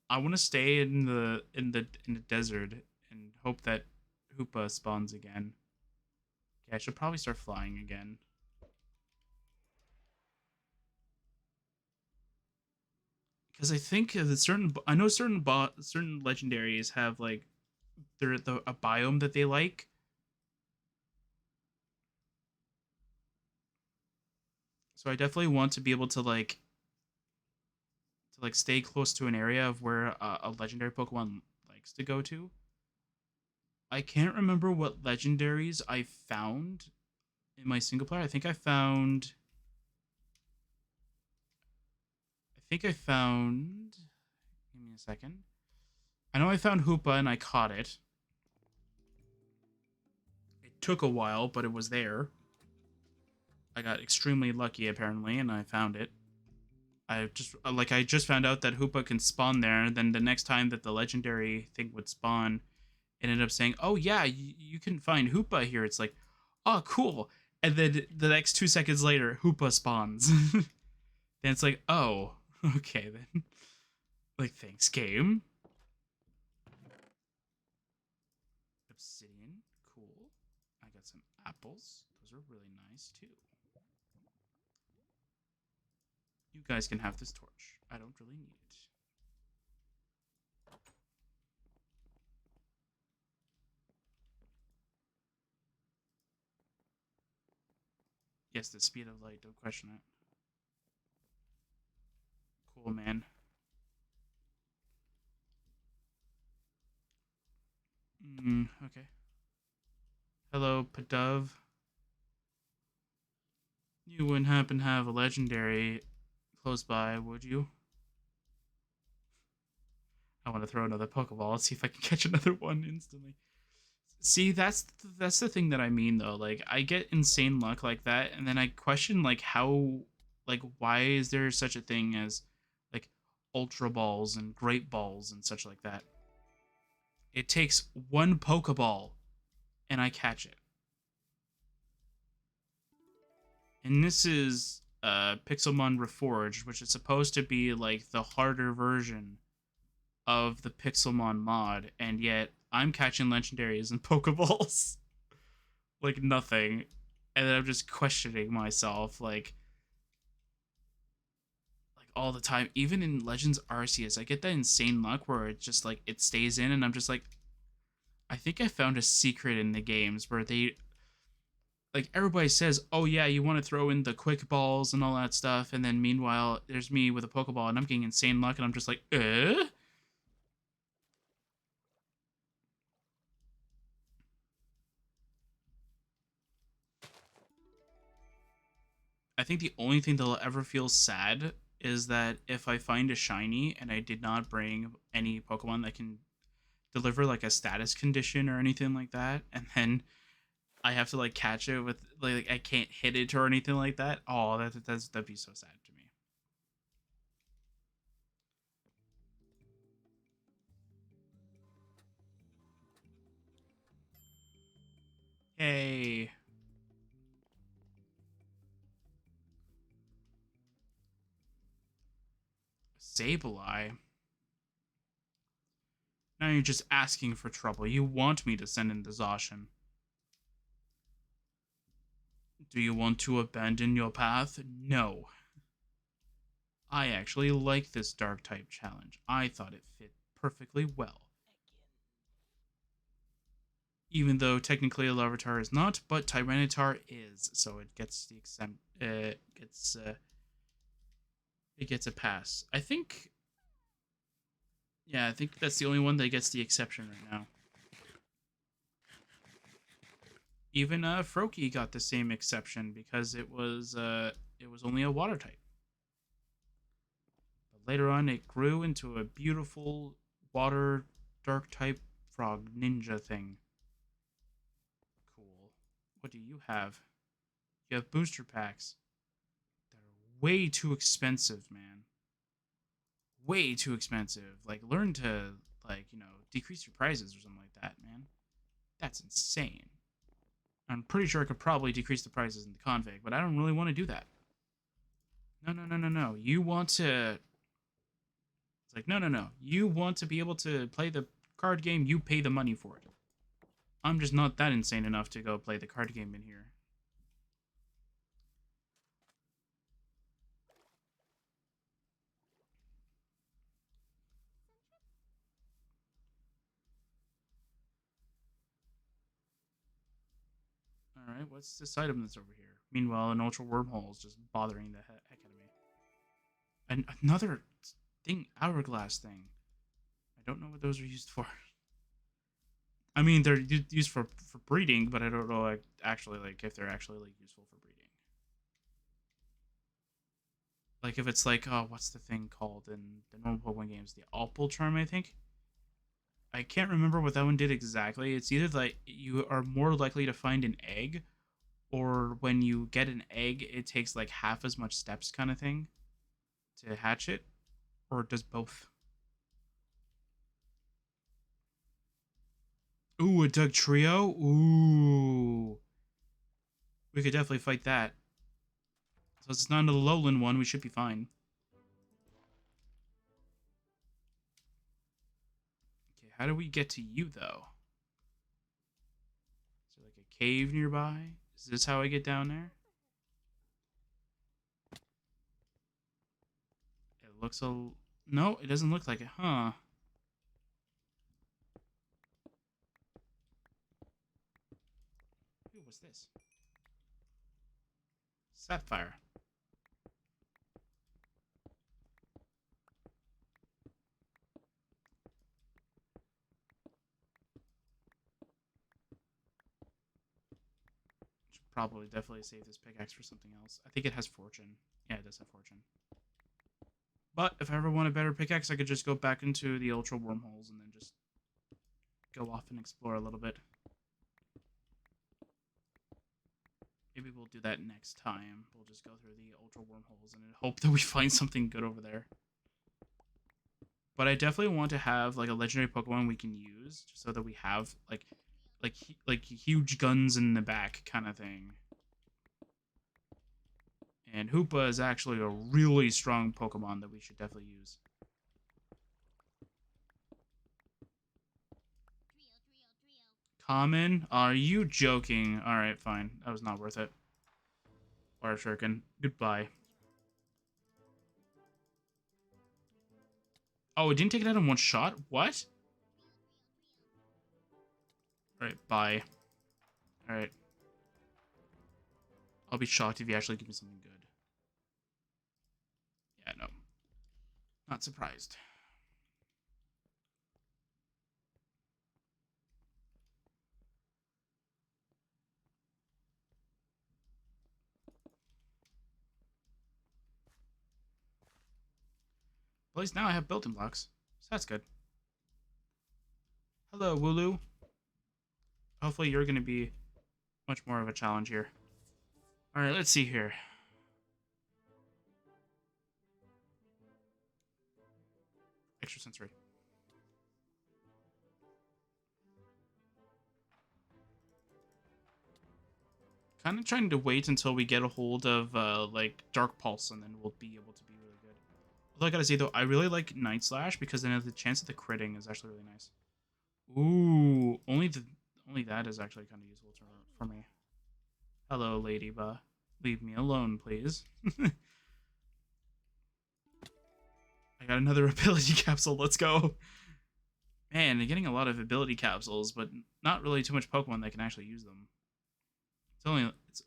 I want to stay in the desert and hope that Hoopa spawns again. Yeah, I should probably start flying again. Because I think that I know certain legendaries have like a biome that they like. So I definitely want to be able to stay close to an area of where a legendary Pokemon likes to go to. I can't remember what legendaries I found in my single player. I think I found. Give me a second. I know I found Hoopa and I caught it. It took a while, but it was there. I got extremely lucky apparently, and I found it. I just found out that Hoopa can spawn there. And then the next time that the legendary thing would spawn, it ended up saying, "Oh yeah, you can find Hoopa here." It's like, "Oh cool." And then the next 2 seconds later, Hoopa spawns. Then it's like, "Oh, okay then." Like, thanks game. Obsidian, cool. I got some apples. Those are really nice too. You guys can have this torch. I don't really need it. Yes, the speed of light, don't question it. Cool, man. Okay. Hello, Padove. You wouldn't happen to have a legendary close by, would you? I want to throw another Pokeball. See if I can catch another one instantly. See, that's the thing that I mean though. Like, I get insane luck like that, and then I question like how, like, why is there such a thing as like Ultra Balls and Great Balls and such like that. It takes one Pokeball and I catch it. And this is Pixelmon Reforged, which is supposed to be like the harder version of the Pixelmon mod, and yet I'm catching legendaries and Pokeballs like nothing. And then I'm just questioning myself like all the time. Even in Legends Arceus, I get that insane luck where it just like it stays in and I'm just like I think I found a secret in the games where they like everybody says, "Oh yeah, you want to throw in the quick balls and all that stuff," and then meanwhile, there's me with a Pokeball and I'm getting insane luck, and I'm just like, eh. I think the only thing that'll ever feel sad is that if I find a shiny and I did not bring any Pokemon that can deliver like a status condition or anything like that, and then I have to like catch it with like I can't hit it or anything like that. Oh, that'd be so sad to me. Yay, Sableye. Now you're just asking for trouble. You want me to send in the Zacian. Do you want to abandon your path? No. I actually like this dark type challenge. I thought it fit perfectly well. Even though technically a Larvitar is not, but Tyranitar is, so it gets the it gets a pass. I think, yeah, I think that's the only one that gets the exception right now. Even Froakie got the same exception because it was only a water type. But later on, it grew into a beautiful water dark type frog ninja thing. Cool. What do you have? You have booster packs that are way too expensive, man. Way too expensive. Like, learn to, like, decrease your prices or something like that, man. That's insane. I'm pretty sure I could probably decrease the prices in the config, but I don't really want to do that. No, no, no, no, no. You want to. It's like, no, no, no. You want to be able to play the card game, you pay the money for it. I'm just not that insane enough to go play the card game in here. Alright, what's this item that's over here? Meanwhile, an ultra wormhole is just bothering the heck out of me. And another thing, hourglass thing. I don't know what those are used for. I mean, they're used for breeding, but I don't know like actually like if they're actually like useful for breeding. Like if it's like what's the thing called in the normal Pokemon games? The Opal Charm, I think. I can't remember what that one did exactly. It's either like you are more likely to find an egg, or when you get an egg, it takes like half as much steps, kind of thing, to hatch it, or it does both. Ooh, a Doug Trio. Ooh, we could definitely fight that. So it's not a lowland one. We should be fine. Okay, how do we get to you though? Is there like a cave nearby? Is this how I get down there? It looks a no. It doesn't look like it, huh? Ooh, what's this? Sapphire. Should probably definitely save this pickaxe for something else. I think it has fortune. Yeah, it does have fortune. But if I ever want a better pickaxe, I could just go back into the ultra wormholes and then just go off and explore a little bit. Maybe we'll do that next time. We'll just go through the ultra wormholes and hope that we find something good over there. But I definitely want to have like a legendary Pokemon we can use, just so that we have like huge guns in the back kind of thing. And Hoopa is actually a really strong Pokemon that we should definitely use. Common? Are you joking? Alright, fine. That was not worth it. Fire Shuriken. Goodbye. Oh, it didn't take it out in one shot? What? Alright, bye. Alright. I'll be shocked if you actually give me something good. Yeah, no. Not surprised. At least now I have built-in blocks. So that's good. Hello, Wooloo. Hopefully you're going to be much more of a challenge here. Alright, let's see here. Extra sensory. Kind of trying to wait until we get a hold of like Dark Pulse, and then we'll be able to be really good. Although I gotta say though, I really like Night Slash because then the chance of the critting is actually really nice. Ooh, only that is actually kind of useful for me. Hello, Ladybug. Leave me alone, please. I got another ability capsule. Let's go. Man, they're getting a lot of ability capsules, but not really too much Pokemon that can actually use them.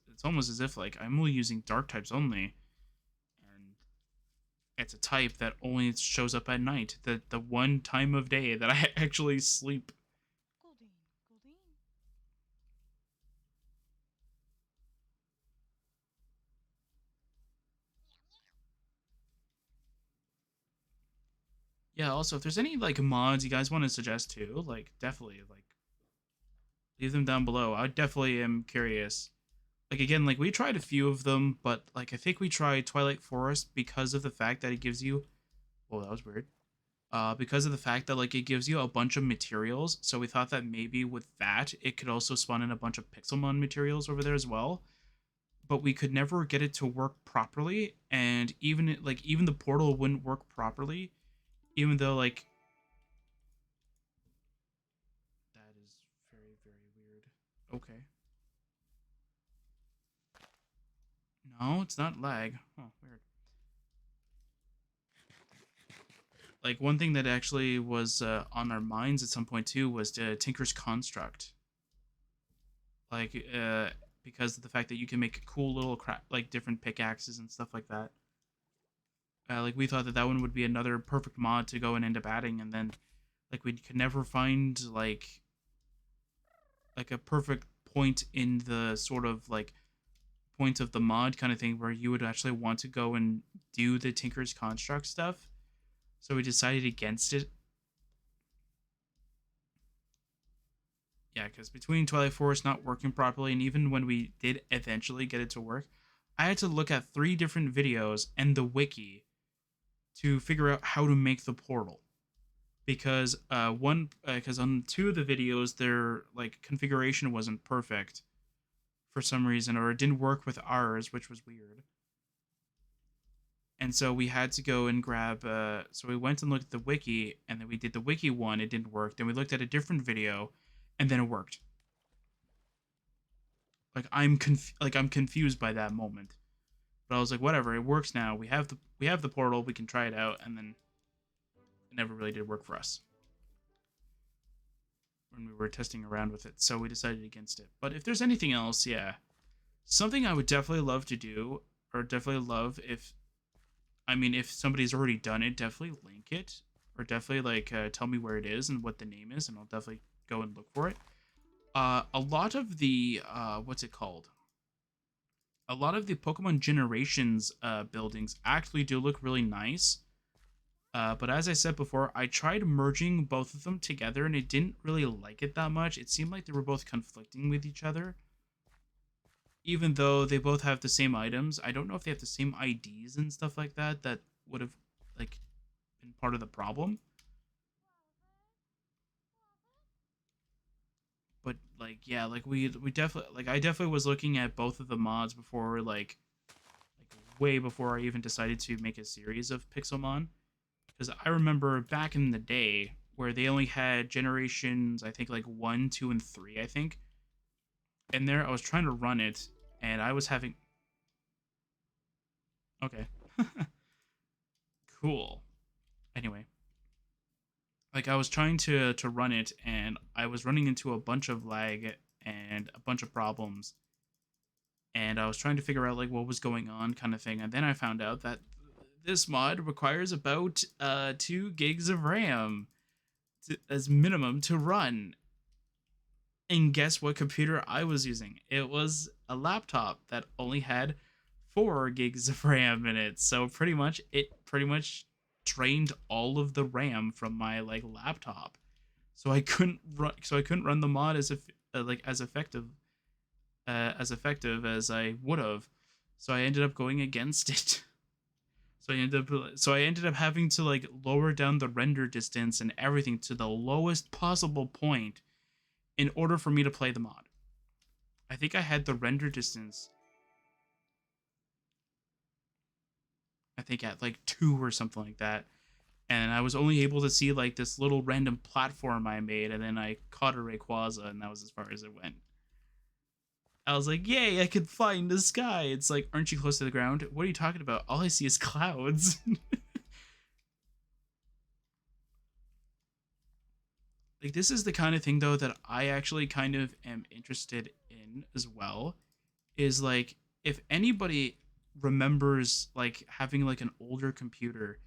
It's almost as if like I'm only using dark types only, and it's a type that only shows up at night. The one time of day that I actually sleep. Yeah. Also, if there's any like mods you guys want to suggest too, like definitely like leave them down below. I definitely am curious. Like again, like we tried a few of them, but like I think we tried Twilight Forest because of the fact that it gives you. Oh, that was weird. Because of the fact that like it gives you a bunch of materials. So we thought that maybe with that it could also spawn in a bunch of Pixelmon materials over there as well. But we could never get it to work properly, and even the portal wouldn't work properly, even though like that is very weird. Okay. No, it's not lag. Oh, weird. Like one thing that actually was on our minds at some point too was Tinker's Construct. Like because of the fact that you can make cool little like different pickaxes and stuff like that. Like we thought that that one would be another perfect mod to go and end up adding, and then like we could never find like a perfect point in the sort of like point of the mod kind of thing where you would actually want to go and do the Tinker's Construct stuff. So we decided against it. Yeah, because between Twilight Forest not working properly, and even when we did eventually get it to work, I had to look at 3 different videos and the wiki to figure out how to make the portal. Because because on 2 of the videos their like configuration wasn't perfect for some reason, or it didn't work with ours, which was weird. And so we had to go and grab. So we went and looked at the wiki, and then we did the wiki one. It didn't work. Then we looked at a different video, and then it worked. Like I'm confused by that moment. But I was like, whatever, it works now. We have the portal. We can try it out, and then it never really did work for us when we were testing around with it. So we decided against it. But if there's anything else, yeah, something I would definitely love to do, or definitely love if, I mean, if somebody's already done it, definitely link it, or definitely like tell me where it is and what the name is, and I'll definitely go and look for it. A lot of the what's it called? A lot of the Pokemon Generations buildings actually do look really nice. But as I said before, I tried merging both of them together and it didn't really like it that much. It seemed like they were both conflicting with each other. Even though they both have the same items, I don't know if they have the same IDs and stuff like that that would have like been part of the problem. like yeah, like we definitely like I definitely was looking at both of the mods before like way before I even decided to make a series of Pixelmon, because I remember back in the day where they only had generations, I think like 1, 2, and 3, I think. And there I was trying to run it and I was having okay. Cool. Anyway, like I was trying to run it and I was running into a bunch of lag and a bunch of problems, and I was trying to figure out like what was going on kind of thing, and then I found out that this mod requires about 2 gigs of RAM as minimum to run. And guess what computer I was using? It was a laptop that only had 4 gigs of RAM in it. So pretty much drained all of the RAM from my like laptop. So I couldn't run the mod as if like as effective as I would have. So I ended up going against it. So I ended up having to like lower down the render distance and everything to the lowest possible point in order for me to play the mod. I think I had the render distance, I think at like 2 or something like that. And I was only able to see like this little random platform I made, and then I caught a Rayquaza, and that was as far as it went. I was like, yay, I could fly in the sky. It's like, aren't you close to the ground? What are you talking about? All I see is clouds. Like, this is the kind of thing, though, that I actually kind of am interested in as well. Is like, if anybody remembers like having like an older computer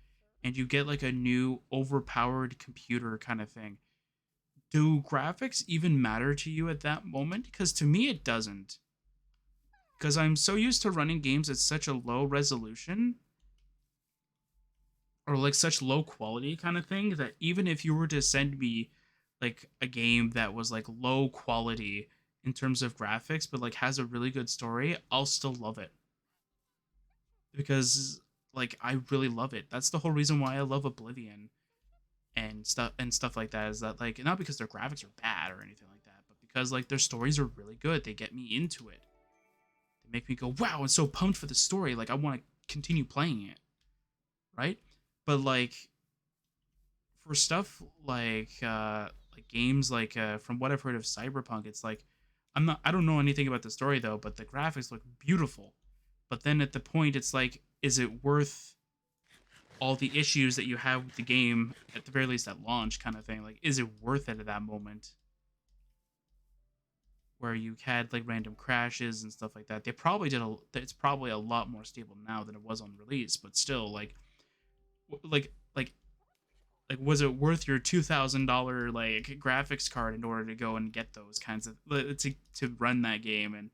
and you get like a new overpowered computer kind of thing, do graphics even matter to you at that moment? Because to me, it doesn't. Because I'm so used to running games at such a low resolution or like such low quality kind of thing that even if you were to send me like a game that was like low quality in terms of graphics but like has a really good story, I'll still love it because like I really love it. That's the whole reason why I love Oblivion and stuff like that, is that like not because their graphics are bad or anything like that, but because like their stories are really good. They get me into it. They make me go, "Wow, I'm so pumped for the story. Like I want to continue playing it." Right? But like for stuff like games like from what I've heard of Cyberpunk, it's like I don't know anything about the story though, but the graphics look beautiful. But then at the point it's like, is it worth all the issues that you have with the game at the very least at launch kind of thing? Like, is it worth it at that moment where you had like random crashes and stuff like that? They probably did a it's probably a lot more stable now than it was on release, but still like like like was it worth your $2,000 like graphics card in order to go and get those kinds of to run that game and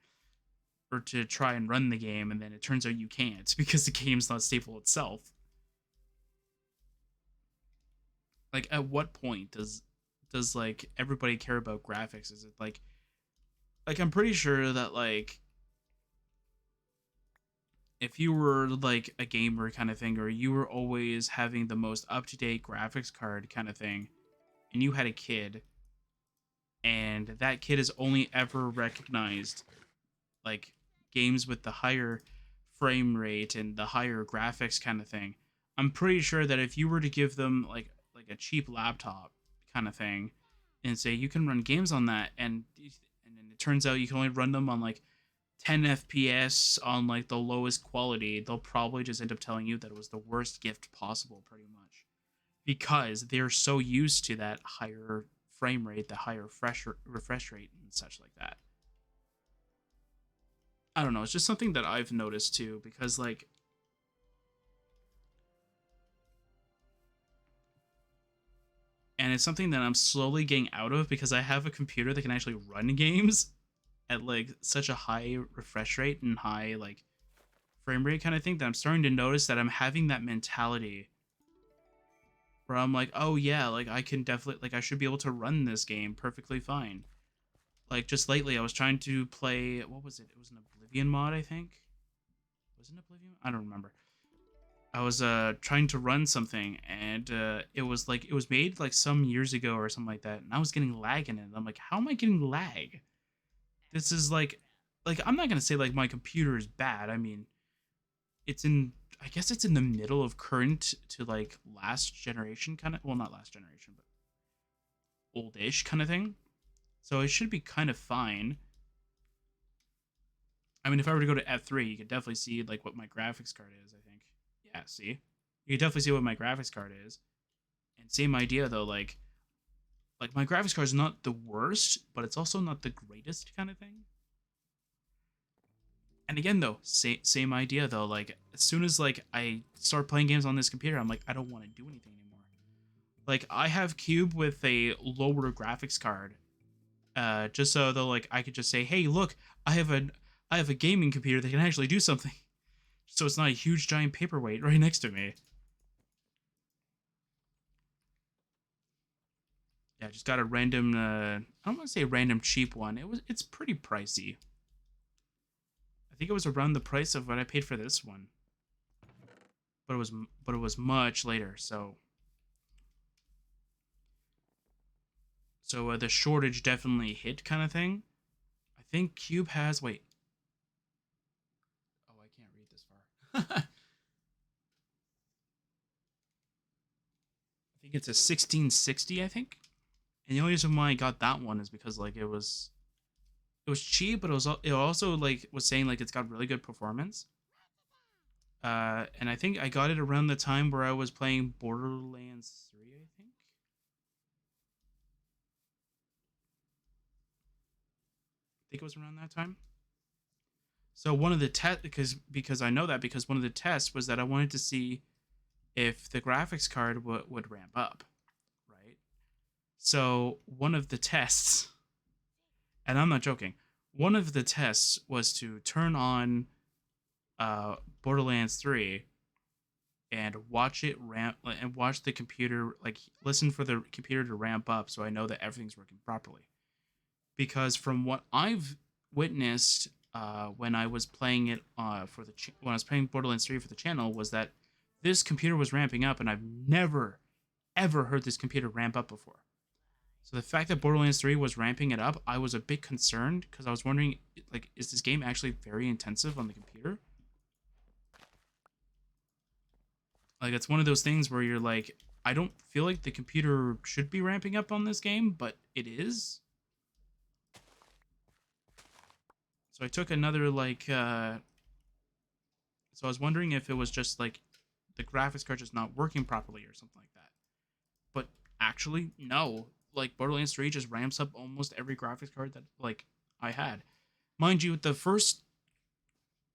or to try and run the game, and then it turns out you can't because the game's not stable itself? Like at what point does like everybody care about graphics? Is it like I'm pretty sure that like if you were like a gamer kind of thing, or you were always having the most up-to-date graphics card kind of thing, and you had a kid and that kid has only ever recognized like games with the higher frame rate and the higher graphics kind of thing, I'm pretty sure that if you were to give them like a cheap laptop kind of thing and say you can run games on that, and then it turns out you can only run them on like 10 FPS on like the lowest quality, they'll probably just end up telling you that it was the worst gift possible pretty much, because they're so used to that higher frame rate, the higher refresh rate and such like that. I don't know. It's just something that I've noticed too, because like, and it's something that I'm slowly getting out of because I have a computer that can actually run games at like such a high refresh rate and high like frame rate kind of thing, that I'm starting to notice that I'm having that mentality where I'm like, oh yeah, like I can definitely like I should be able to run this game perfectly fine. Like just lately, I was trying to play, what was it? It was an Oblivion mod, I think. Was it Oblivion? I don't remember. I was trying to run something, and it was made like some years ago or something like that, and I was getting lag in it. And I'm like, how am I getting lag? this is like I'm not gonna say like my computer is bad. I mean, it's in I guess it's in the middle of current to like last generation kind of, well, not last generation, but oldish kind of thing. So it should be kind of fine. I mean, if I were to go to F3, you could definitely see like what my graphics card is, I think. Yeah, see? You could definitely see what my graphics card is. And same idea though, like my graphics card is not the worst, but it's also not the greatest kind of thing. And again though, same idea though, like as soon as like I start playing games on this computer, I'm like I don't want to do anything anymore. Like I have Cube with a lower graphics card, just so though like I could just say, hey, look, I have a I have a gaming computer that can actually do something. So it's not a huge giant paperweight right next to me. Yeah, I just got a random. I don't want to say random cheap one. It's pretty pricey. I think it was around the price of what I paid for this one, but it was much later. So the shortage definitely hit, kind of thing. I think Cube has wait. Oh, I can't read this far. I think it's a 1660. I think, and the only reason why I got that one is because like it was cheap, but it also like was saying like it's got really good performance. And I think I got it around the time where I was playing Borderlands 3. I think it was around that time. So one of the tests, because I know that because one of the tests was that I wanted to see if the graphics card would ramp up, right? So one of the tests, and I'm not joking, one of the tests was to turn on Borderlands 3 and watch it ramp and watch the computer, like listen for the computer to ramp up so I know that everything's working properly. Because from what I've witnessed when I was playing it when I was playing Borderlands 3 for the channel, was that this computer was ramping up, and I've never ever heard this computer ramp up before. So the fact that Borderlands 3 was ramping it up, I was a bit concerned because I was wondering, like, is this game actually very intensive on the computer? Like, it's one of those things where you're like, I don't feel like the computer should be ramping up on this game, but it is. So I took another so I was wondering if it was just like the graphics card just not working properly or something like that. But actually, no. Like Borderlands 3 just ramps up almost every graphics card that like I had. Mind you, the first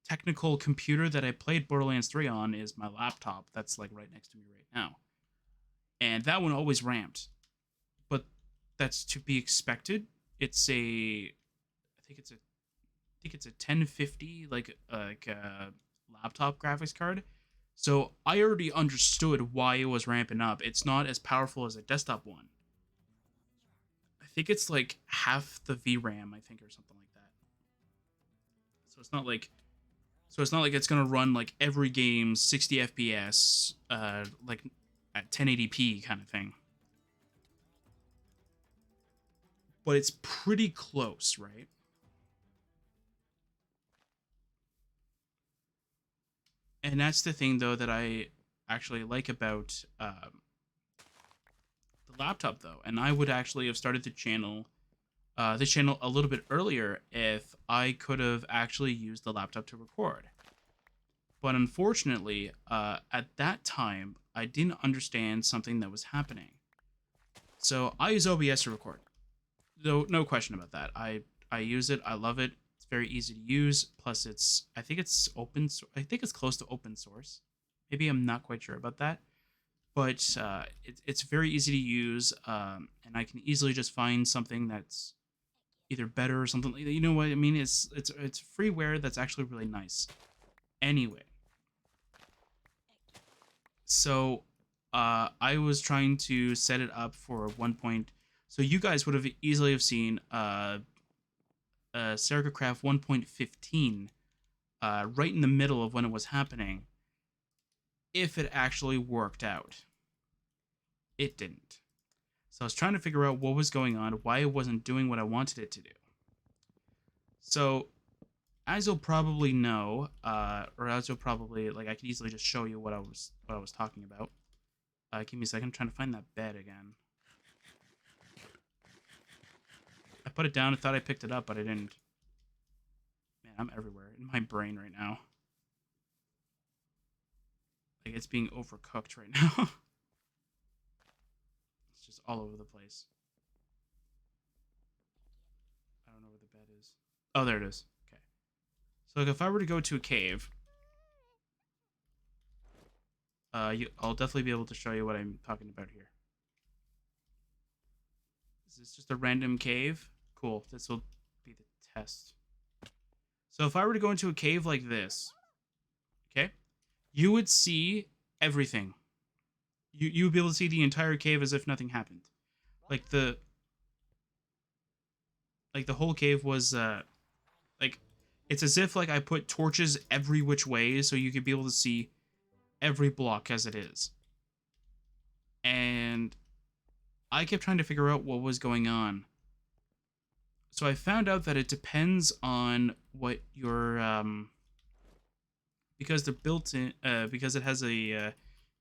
technical computer that I played Borderlands 3 on is my laptop that's like right next to me right now. And that one always ramped. But that's to be expected. It's a I think it's a 1050 laptop graphics card. So I already understood why it was ramping up. It's not as powerful as a desktop one. I think it's like half the VRAM, I think, or something like that. So it's not like it's gonna run like every game 60 FPS, like at 1080p kind of thing. But it's pretty close, right? And that's the thing though that I actually like about the laptop though, and I would actually have started the channel a little bit earlier if I could have actually used the laptop to record. But unfortunately, at that time, I didn't understand something that was happening. So I use OBS to record. No question about that. I use it. I love it. It's very easy to use. Plus, I think it's open. I think it's close to open source. Maybe I'm not quite sure about that, but it's very easy to use, and I can easily just find something that's either better or something like that. You know what I mean? It's freeware that's actually really nice. Anyway, so I was trying to set it up for one point. So you guys would have easily have seen Craft 1.15 right in the middle of when it was happening. If it actually worked out, it didn't. So I was trying to figure out what was going on, why it wasn't doing what I wanted it to do. So, as you'll probably know, or as you'll probably like, I can easily just show you what I was talking about. Give me a second. I'm trying to find that bed again. I put it down. I thought I picked it up, but I didn't. Man, I'm everywhere in my brain right now. Like it's being overcooked right now. It's just all over the place. I don't know where the bed is. Oh, there it is. Okay. So like, if I were to go to a cave, I'll definitely be able to show you what I'm talking about here. Is this just a random cave? Cool. This will be the test. So if I were to go into a cave like this, okay, you would see everything. You would be able to see the entire cave as if nothing happened. Like the whole cave was like it's as if like I put torches every which way so you could be able to see every block as it is. And I kept trying to figure out what was going on. So I found out that it depends on what your because they're built in because it has a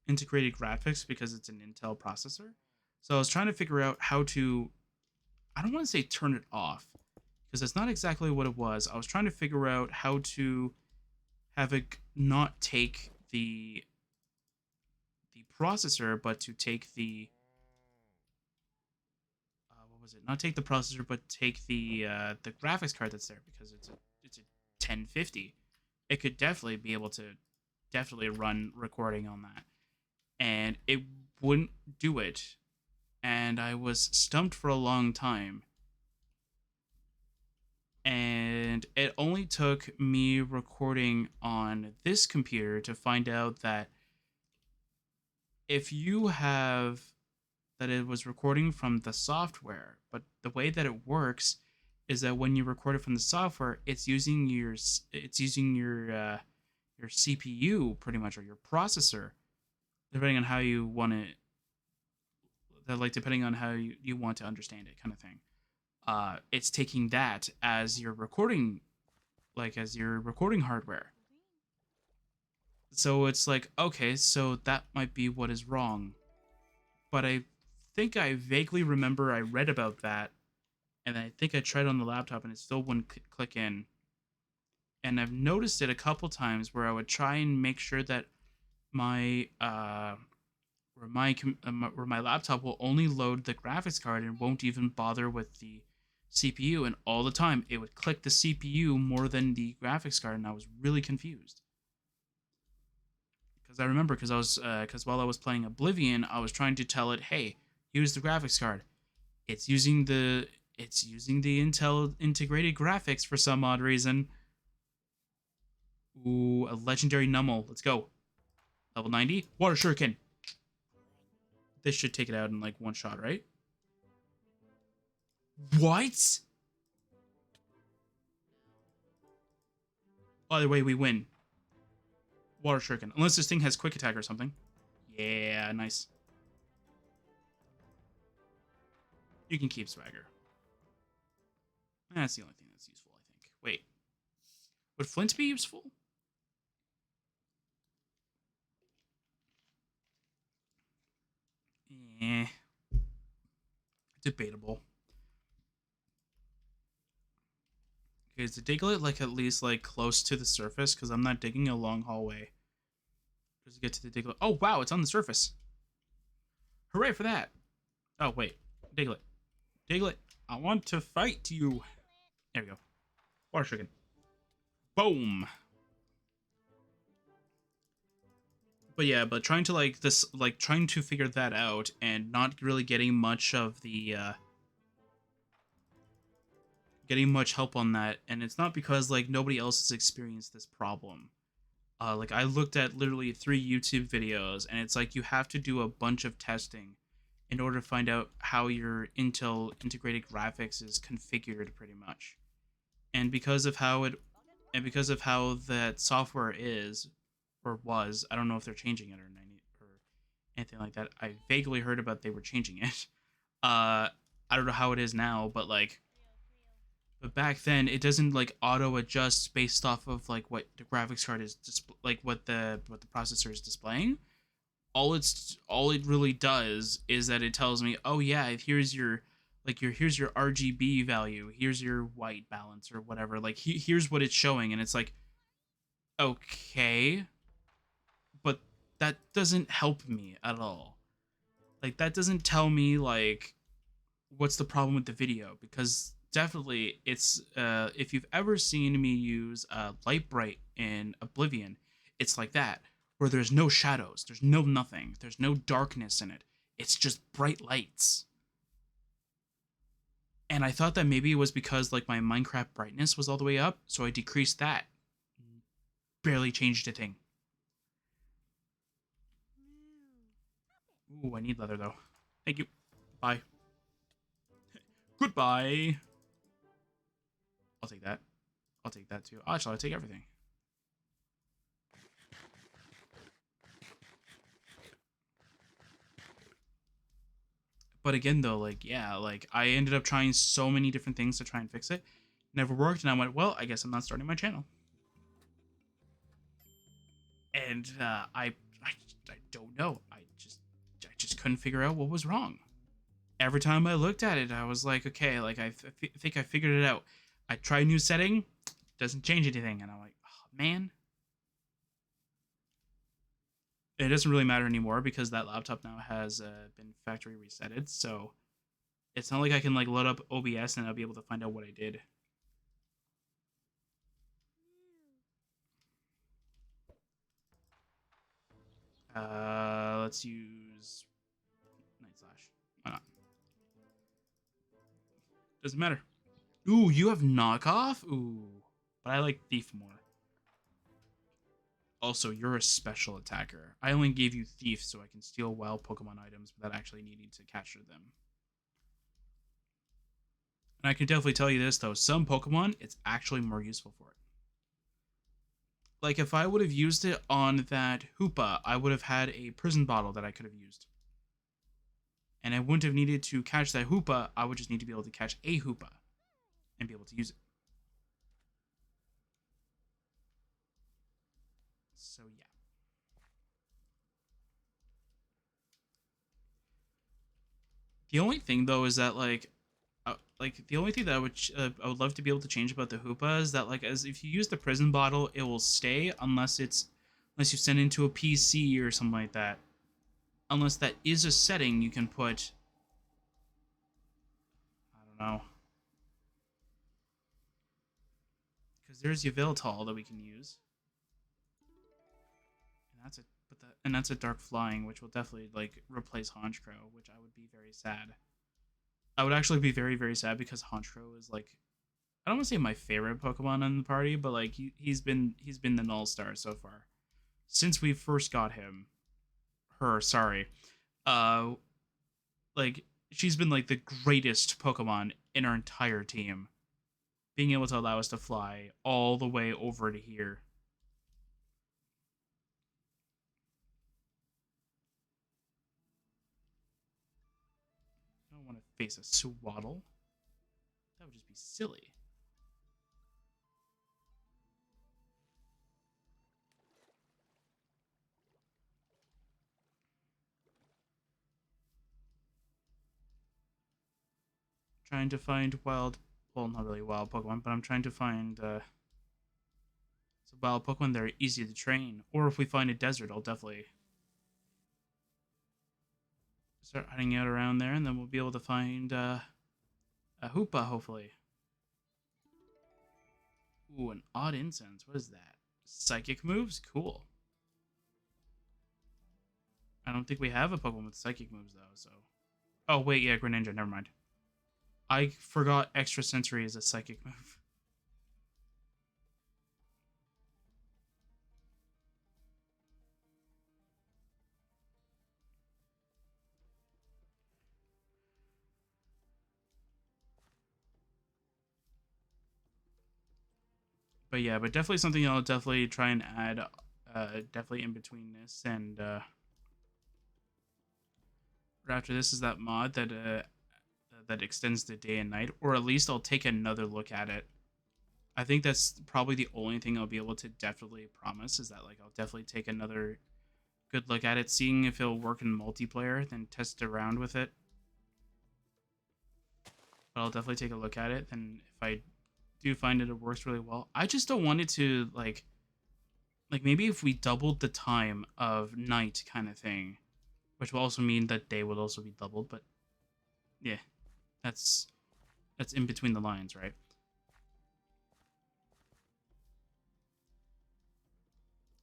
integrated graphics because it's an Intel processor. So I was trying to figure out how to I don't want to say turn it off because that's not exactly what it was. I was trying to figure out how to have it not take the processor, but to take the what was it? Not take the processor, but take the graphics card that's there because it's a 1050. It could definitely be able to definitely run recording on that, and it wouldn't do it. And I was stumped for a long time. And it only took me recording on this computer to find out that if you have that it was recording from the software, but the way that it works is that when you record it from the software, it's using your CPU pretty much or your processor, depending on how you want it. Like depending on how you want to understand it, kind of thing. It's taking that as your recording, like as your recording hardware. So it's like okay, so that might be what is wrong. But I think I vaguely remember I read about that and I think I tried on the laptop and it still wouldn't click in. And I've noticed it a couple times where I would try and make sure that my where my laptop will only load the graphics card and won't even bother with the CPU, and all the time it would click the CPU more than the graphics card, and I was really confused. Because I remember because while I was playing Oblivion, I was trying to tell it, hey, use the graphics card. It's using the Intel integrated graphics for some odd reason. Ooh, a legendary Nummel. Let's go. Level 90. Water Shuriken. This should take it out in like one shot, right? What? By the way, we win. Water Shuriken. Unless this thing has quick attack or something. Yeah, nice. You can keep Swagger. That's the only thing that's useful, I think. Wait. Would Flint be useful? Eh. Debatable. Okay, is the Diglett like at least like close to the surface? Because I'm not digging a long hallway. Just to get to the Diglett. Oh wow, it's on the surface. Hooray for that. Oh wait. Diglett. Diglett, I want to fight you. There we go. Water Shuriken. Boom. But yeah, but trying to trying to figure that out and not really getting much of the getting much help on that, and it's not because like nobody else has experienced this problem. Like I looked at literally 3 YouTube videos, and it's like you have to do a bunch of testing in order to find out how your Intel integrated graphics is configured, pretty much. And because of how it, and because of how that software is or was, I don't know if they're changing it or anything like that. I vaguely heard about they were changing it. I don't know how it is now, but like But back then, it doesn't like auto adjust based off of like what the graphics card is like what the processor is displaying. All it really does is that it tells me, oh yeah, here's your here's your RGB value, here's your white balance or whatever. Like here's what it's showing, and it's like, okay, but that doesn't help me at all. Like that doesn't tell me like what's the problem with the video, because definitely it's if you've ever seen me use light bright in Oblivion, it's like that, where there's no shadows, there's no nothing, there's no darkness in it, it's just bright lights. And I thought that maybe it was because like my Minecraft brightness was all the way up, so I decreased that. Barely changed a thing. Ooh, I need leather though. Thank you. Bye. Goodbye. I'll take that. I'll take that too. Actually, I'll take everything. But again, though, like, yeah, like, I ended up trying so many different things to try and fix it. Never worked, and I went, well, I guess I'm not starting my channel. And I don't know. I just couldn't figure out what was wrong. Every time I looked at it, I was like, okay, like, think I figured it out. I try a new setting, doesn't change anything, and I'm like, oh, man. It doesn't really matter anymore because that laptop now has been factory resetted, so it's not like I can like load up OBS and I'll be able to find out what I did. Let's use Night Slash. Why not? Doesn't matter. Ooh, you have knockoff? Ooh, but I like Thief more. Also, you're a special attacker. I only gave you Thief so I can steal wild Pokemon items without actually needing to capture them. And I can definitely tell you this, though. Some Pokemon, it's actually more useful for it. Like, if I would have used it on that Hoopa, I would have had a prison bottle that I could have used. And I wouldn't have needed to catch that Hoopa. I would just need to be able to catch a Hoopa and be able to use it. So, yeah. The only thing, though, is that, like the only thing that I would love to be able to change about the Hoopa is that like as if you use the prison bottle, it will stay unless you send it into a PC or something like that. Unless that is a setting you can put. I don't know, because there's Yveltal that we can use, and that's a dark flying, which will definitely like replace Honchkrow, which I would be very sad. I would actually be very very sad because Honchkrow is like I don't want to say my favorite Pokemon in the party, but like he's been the null star so far since we first got him. Her, sorry. Uh, like she's been like the greatest Pokemon in our entire team, being able to allow us to fly all the way over to here. I don't want to face a Swaddle. That would just be silly. Trying to find wild, well, not really wild Pokemon, but I'm trying to find some wild Pokemon that are easy to train. Or if we find a desert, I'll definitely start hiding out around there, and then we'll be able to find a Hoopa, hopefully. Ooh, an odd incense. What is that? Psychic moves? Cool. I don't think we have a Pokemon with psychic moves, though, so... Oh, wait, yeah, Greninja, never mind. I forgot Extrasensory is a psychic move. But yeah, but definitely something I'll definitely try and add, definitely in between this and, after this is that mod that, that extends the day and night, or at least I'll take another look at it. I think that's probably the only thing I'll be able to definitely promise is that like I'll definitely take another good look at it, seeing if it'll work in multiplayer, then test around with it. But I'll definitely take a look at it. And if I do find it works really well, I just don't want it to like maybe if we doubled the time of night kind of thing, which will also mean that day would also be doubled. But yeah, that's in between the lines, right?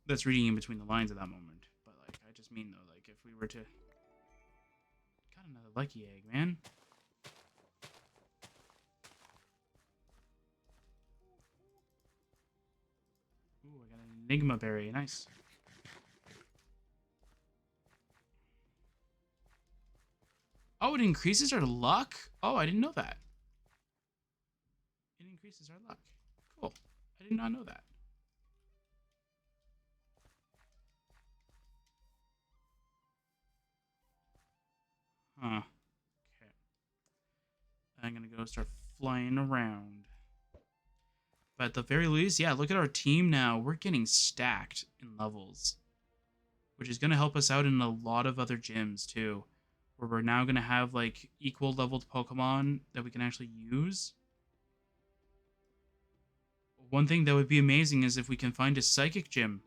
That's reading in between the lines at that moment. But like, I just mean though, like if we were to got another lucky egg, man. Ooh, I got an Enigma berry. Nice. Oh, it increases our luck? Oh, I didn't know that. It increases our luck. Cool. I did not know that. Huh. Okay. I'm gonna go start flying around. But at the very least, yeah, look at our team now. We're getting stacked in levels, which is going to help us out in a lot of other gyms too, where we're now going to have like equal leveled Pokemon that we can actually use. One thing that would be amazing is if we can find a Psychic gym,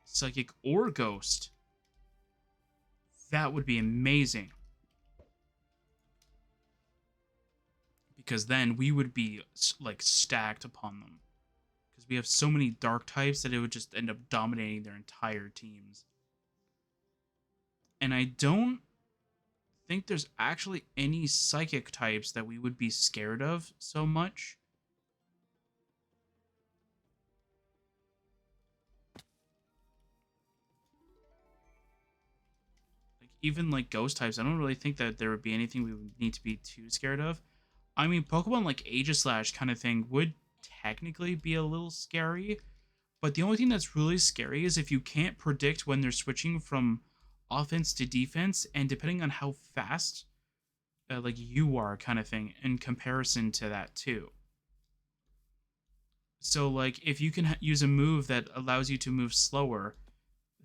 Psychic or Ghost. That would be amazing. Because then we would be like stacked upon them. Because we have so many dark types that it would just end up dominating their entire teams. And I don't think there's actually any psychic types that we would be scared of so much. Like even like ghost types, I don't really think that there would be anything we would need to be too scared of. I mean, Pokemon like Aegislash kind of thing would technically be a little scary, but the only thing that's really scary is if you can't predict when they're switching from offense to defense, and depending on how fast like you are kind of thing in comparison to that too. So like if you can use a move that allows you to move slower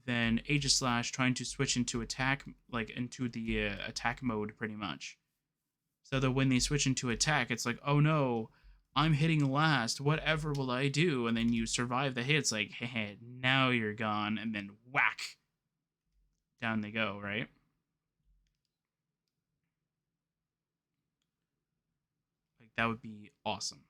than Aegislash trying to switch into attack, like into the attack mode pretty much. So that when they switch into attack, it's like, oh no, I'm hitting last. Whatever will I do? And then you survive the hit. It's like, hey, now you're gone. And then whack, down they go, right? Like that would be awesome.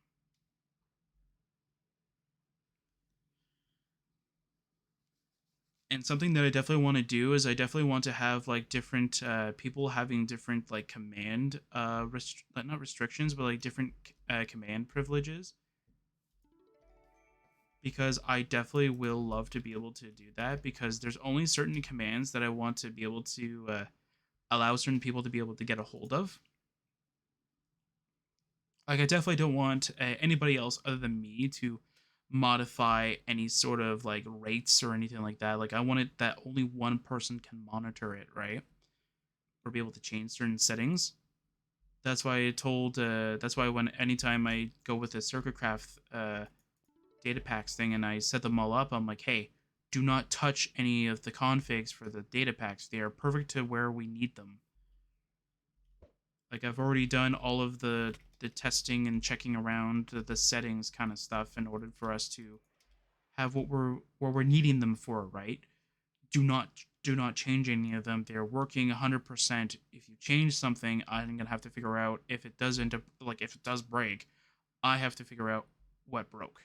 And something that I definitely want to do is I definitely want to have like different people having different like command not restrictions, but like different command privileges, because I definitely will love to be able to do that, because there's only certain commands that I want to be able to allow certain people to be able to get a hold of. Like I definitely don't want anybody else other than me to modify any sort of like rates or anything like that. Like I want it that only one person can monitor it, right? Or be able to change certain settings. That's why I told. That's why when anytime I go with the Circuitcraft data packs thing and I set them all up, I'm like, hey, do not touch any of the configs for the data packs. They are perfect to where we need them. Like I've already done all of the testing and checking around the settings kind of stuff in order for us to have what we're needing them for, right? Do not change any of them. They're working 100%. If you change something, I'm gonna have to figure out if it does end up like if it does break, I have to figure out what broke,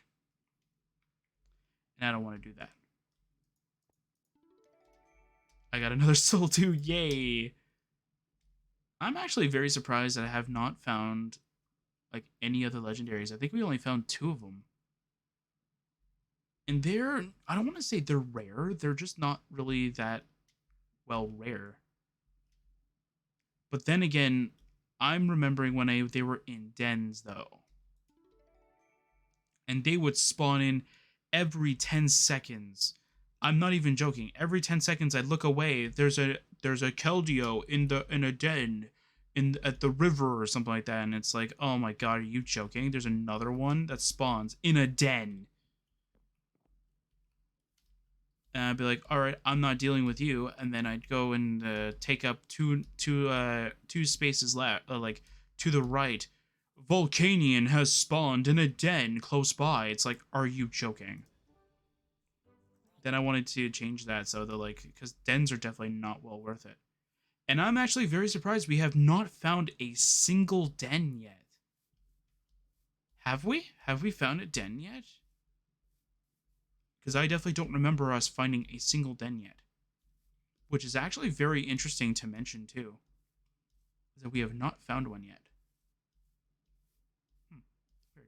and I don't want to do that. I got another soul too. Yay! I'm actually very surprised that I have not found like any other legendaries. I think we only found two of them. And they're, I don't want to say they're rare, they're just not really that well rare. But then again, I'm remembering when they were in dens though. And they would spawn in every 10 seconds. I'm not even joking. Every 10 seconds I'd look away, there's a Keldeo in a den in at the river or something like that, and it's like, oh my god, are you joking? There's another one that spawns in a den. And I'd be like, all right, I'm not dealing with you, and then I'd go and take up two spaces left, like to the right. Volcanion has spawned in a den close by. It's like, are you joking? Then I wanted to change that so they're like, because dens are definitely not well worth it. And I'm actually very surprised we have not found a single den yet. Have we? Have we found a den yet? Because I definitely don't remember us finding a single den yet. Which is actually very interesting to mention, too. That we have not found one yet. Weird.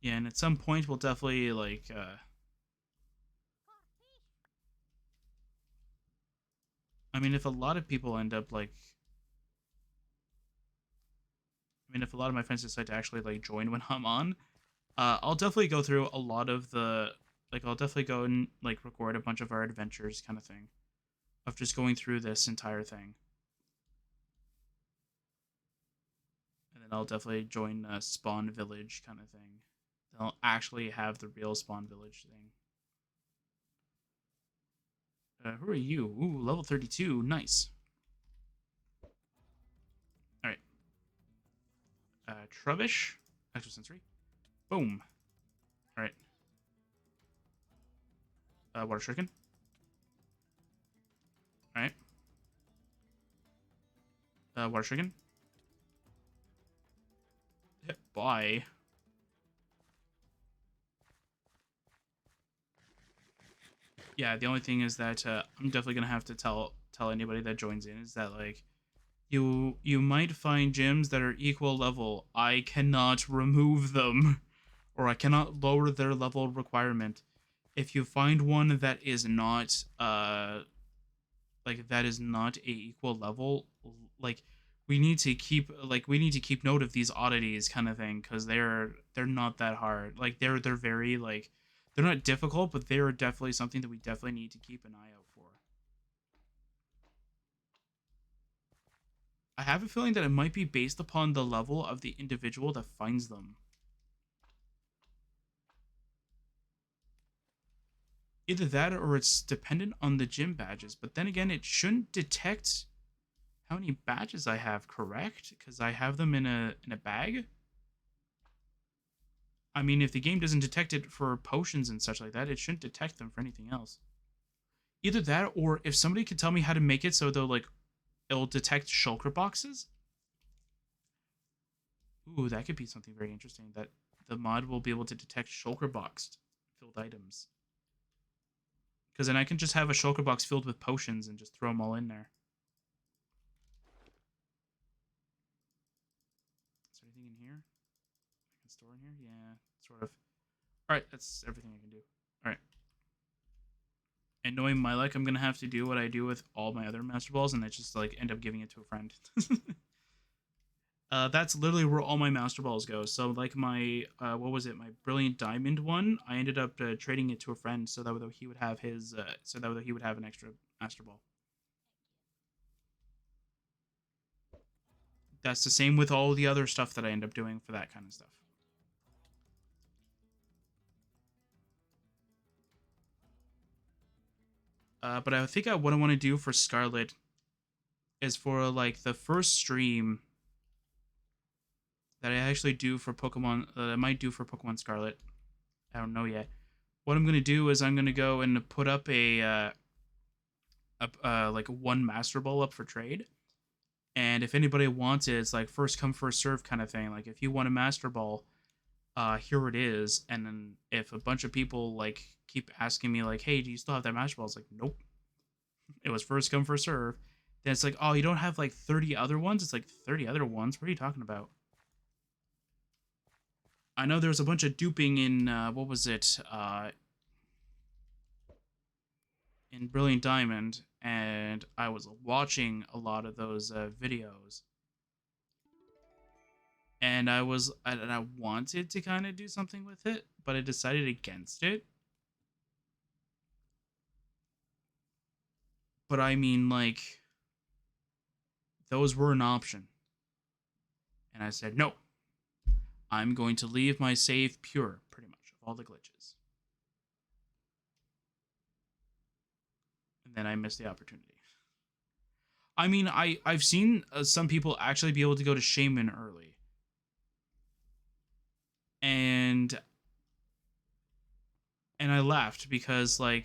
Yeah, and at some point we'll definitely, like, I mean, if a lot of people end up, like... I mean, if a lot of my friends decide to actually, like, join when I'm on, I'll definitely go through a lot of the... Like, I'll definitely go and, like, record a bunch of our adventures kind of thing. Of just going through this entire thing. And then I'll definitely join Spawn Village kind of thing. Then I'll actually have the real Spawn Village thing. Who are you? Ooh, level 32. Nice. Alright. Trubbish. Extrasensory. Boom. Alright. Water Shuriken. Alright. Water Shuriken. Bye. Yeah, the only thing is that I'm definitely gonna have to tell anybody that joins in is that, like, you might find gyms that are equal level. I cannot remove them, or I cannot lower their level requirement. If you find one that is not like that is not a equal level, like we need to keep note of these oddities kind of thing, because they're not that hard. Like they're very, like, they're not difficult, but they're definitely something that we definitely need to keep an eye out for. I have a feeling that it might be based upon the level of the individual that finds them. Either that or it's dependent on the gym badges, but then again, it shouldn't detect how many badges I have, correct? Because I have them in a bag. I mean, if the game doesn't detect it for potions and such like that, it shouldn't detect them for anything else. Either that, or if somebody could tell me how to make it so they'll, like, it'll detect shulker boxes. Ooh, that could be something very interesting. That the mod will be able to detect shulker boxed filled items. Because then I can just have a shulker box filled with potions and just throw them all in there. Is there anything in here I can store in here? Yeah, sort of. Alright, that's everything I can do. Alright. And knowing my luck, I'm going to have to do what I do with all my other Master Balls, and I just, like, end up giving it to a friend. That's literally where all my Master Balls go. So, like, my, what was it? My Brilliant Diamond one, I ended up trading it to a friend so that he would have his, so that he would have an extra Master Ball. That's the same with all the other stuff that I end up doing for that kind of stuff. But I think what I want to do for Scarlet is for, like, the first stream that I actually do for Pokemon, that I might do for Pokemon Scarlet. I don't know yet. What I'm going to do is I'm going to go and put up like one Master Ball up for trade. And if anybody wants it, it's like first come, first serve kind of thing. Like, if you want a Master Ball, here it is. And then if a bunch of people, like, keep asking me, like, hey, do you still have that Master Ball? It's like, nope. It was first come, first serve. Then it's like, oh, you don't have, like, 30 other ones? It's like, 30 other ones? What are you talking about? I know there was a bunch of duping in, what was it? In Brilliant Diamond, and I was watching a lot of those videos. and I wanted to kind of do something with it, but I decided against it. But I mean, like, those were an option, and I said no. I'm going to leave my save pure, pretty much, of all the glitches. And then I missed the opportunity. I mean, I've seen some people actually be able to go to Shaman early, and I laughed because I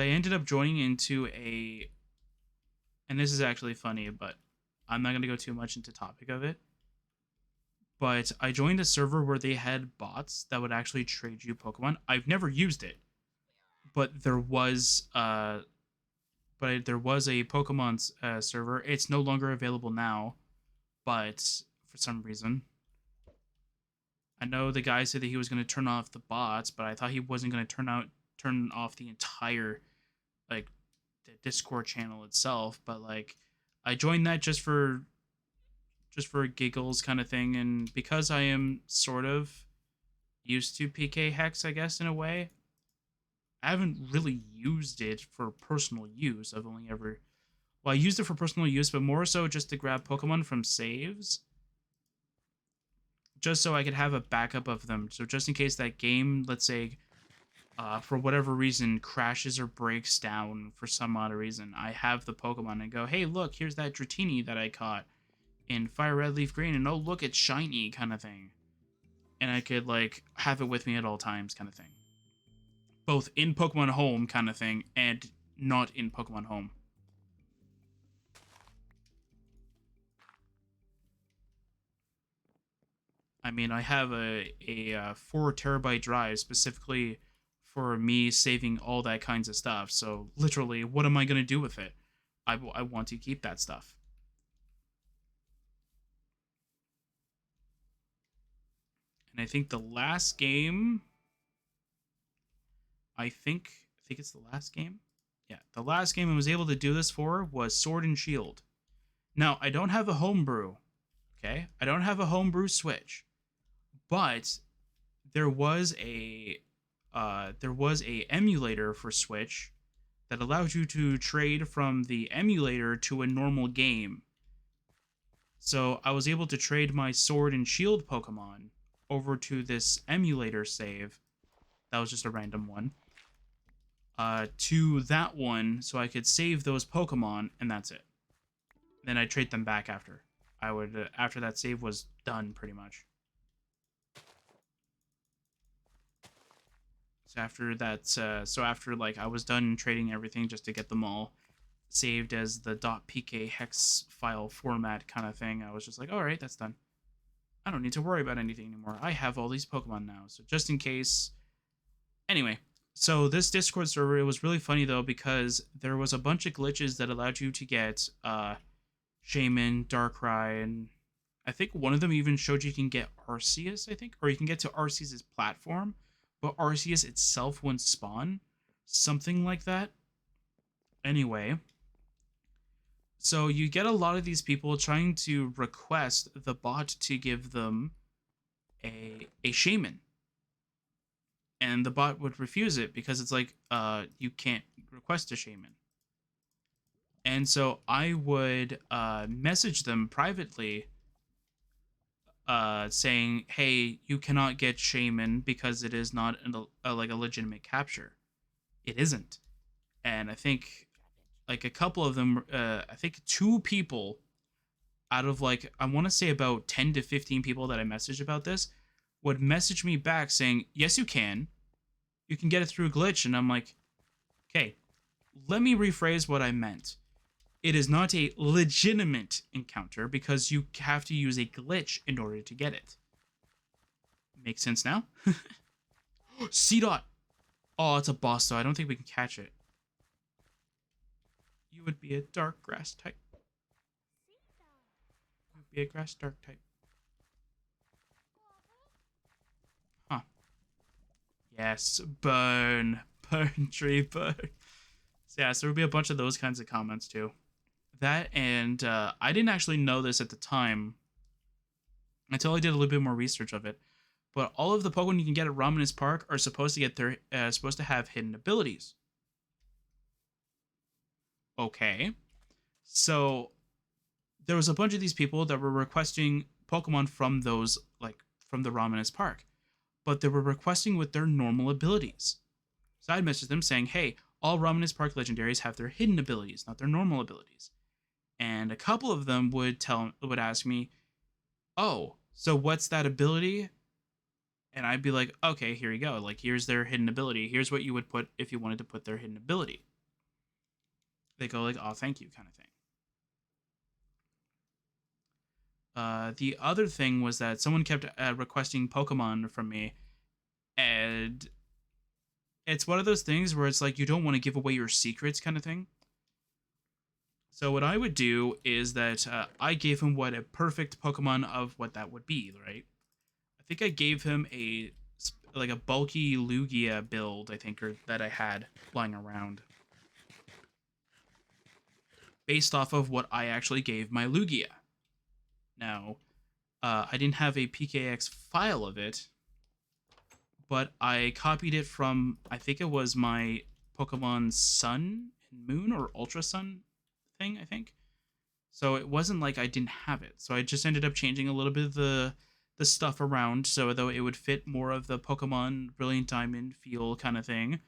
ended up joining into a, and this is actually funny, but I'm not gonna go too much into topic of it. But I joined a server where they had bots that would actually trade you Pokemon. I've never used it, but there was a Pokemon server. It's no longer available now, but for some reason, I know the guy said that he was going to turn off the bots, but I thought he wasn't going to turn off the entire, like, the Discord channel itself. But like, I joined that just for giggles kind of thing, and because I am sort of used to PK Hex, I guess, in a way, I haven't really used it for personal use. I've only ever, well, I used it for personal use, but more so just to grab Pokemon from saves, just so I could have a backup of them. So just in case that game, let's say, for whatever reason, crashes or breaks down for some odd reason, I have the Pokemon and go, hey, look, here's that Dratini that I caught in Fire Red Leaf Green, and oh, look, it's shiny, kind of thing. And I could, like, have it with me at all times, kind of thing. Both in Pokemon Home, kind of thing, and not in Pokemon Home. I mean, I have a 4 terabyte drive specifically for me saving all that kinds of stuff. So literally, what am I gonna do with it? I want to keep that stuff. And I think the last game, I think it's the last game. Yeah, the last game I was able to do this for was Sword and Shield. Now I don't have a homebrew. Okay, I don't have a homebrew Switch, but there was a emulator for Switch that allowed you to trade from the emulator to a normal game. So I was able to trade my Sword and Shield Pokemon over to this emulator save. That was just a random one. To that one, so I could save those Pokemon, and that's it. Then I trade them back after. I would after that save was done, pretty much. So after like I was done trading everything just to get them all saved as the .pk hex file format kind of thing, I was just like, all right, that's done. I don't need to worry about anything anymore. I have all these Pokemon now, so just in case. Anyway, so this Discord server, it was really funny though because there was a bunch of glitches that allowed you to get Shaman, Darkrai, and I think one of them even showed you can get Arceus, I think, or you can get to Arceus's platform, but Arceus itself wouldn't spawn, something like that. Anyway, so you get a lot of these people trying to request the bot to give them a Shaman, and the bot would refuse it because it's like, you can't request a Shaman. And so I would message them privately, saying, "Hey, you cannot get Shaman because it is not like a legitimate capture. It isn't." And I think like a couple of them, I think 2 people out of like I want to say about 10 to 15 people that I messaged about this would message me back saying, "Yes, you can. You can get it through a glitch." And I'm like, "Okay, let me rephrase what I meant. It is not a legitimate encounter because you have to use a glitch in order to get it." Makes sense now? C dot. Oh, it's a boss though. I don't think we can catch it. You would be a dark grass type. You would be a grass dark type. Huh. Yes, burn. Burn tree burn. So yeah, so there'll be a bunch of those kinds of comments too. That and I didn't actually know this at the time until I did a little bit more research of it. But all of the Pokemon you can get at Ramanas Park are supposed to get their supposed to have hidden abilities. Okay, so there was a bunch of these people that were requesting Pokemon from those like from the Ramanas Park, but they were requesting with their normal abilities. So I messaged them saying, "Hey, all Ramanas Park legendaries have their hidden abilities, not their normal abilities." And a couple of them would ask me, "Oh, so what's that ability?" And I'd be like, "Okay, here you go. Like here's their hidden ability. Here's what you would put if you wanted to put their hidden ability." They go like, "Oh, thank you," kind of thing. The other thing was that someone kept requesting Pokemon from me, and it's one of those things where it's like you don't want to give away your secrets, kind of thing. So what I would do is that I gave him what a perfect Pokemon of what that would be, right? I think I gave him a bulky Lugia build, I think, or that I had lying around, based off of what I actually gave my Lugia. Now, I didn't have a PKX file of it, but I copied it from, I think it was my Pokemon Sun and Moon or Ultra Sun thing, I think. So it wasn't like I didn't have it. So I just ended up changing a little bit of the stuff around so though it would fit more of the Pokemon Brilliant Diamond feel kind of thing.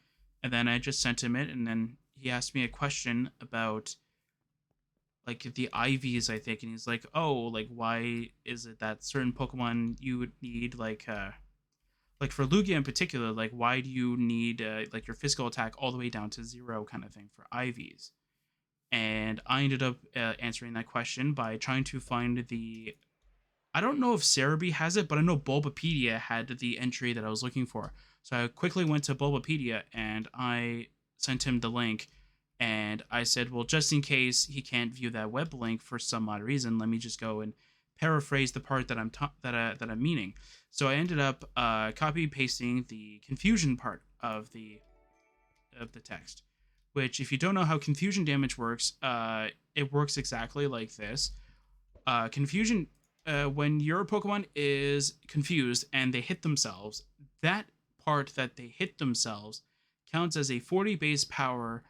And then I just sent him it, and then he asked me a question about like the IVs, I think, and he's like, "Oh, like why is it that certain Pokemon you would need like for Lugia in particular, like why do you need like your physical attack all the way down to 0 kind of thing for IVs?" And I ended up answering that question by trying to find the. I don't know if Cerebi has it, but I know Bulbapedia had the entry that I was looking for. So I quickly went to Bulbapedia and I sent him the link. And I said, well, just in case he can't view that web link for some odd reason, let me just go and paraphrase the part that I'm meaning. So I ended up copy pasting the confusion part of the text. Which, if you don't know how confusion damage works, it works exactly like this. Confusion, when your Pokemon is confused and they hit themselves, that part that they hit themselves counts as a 40 base power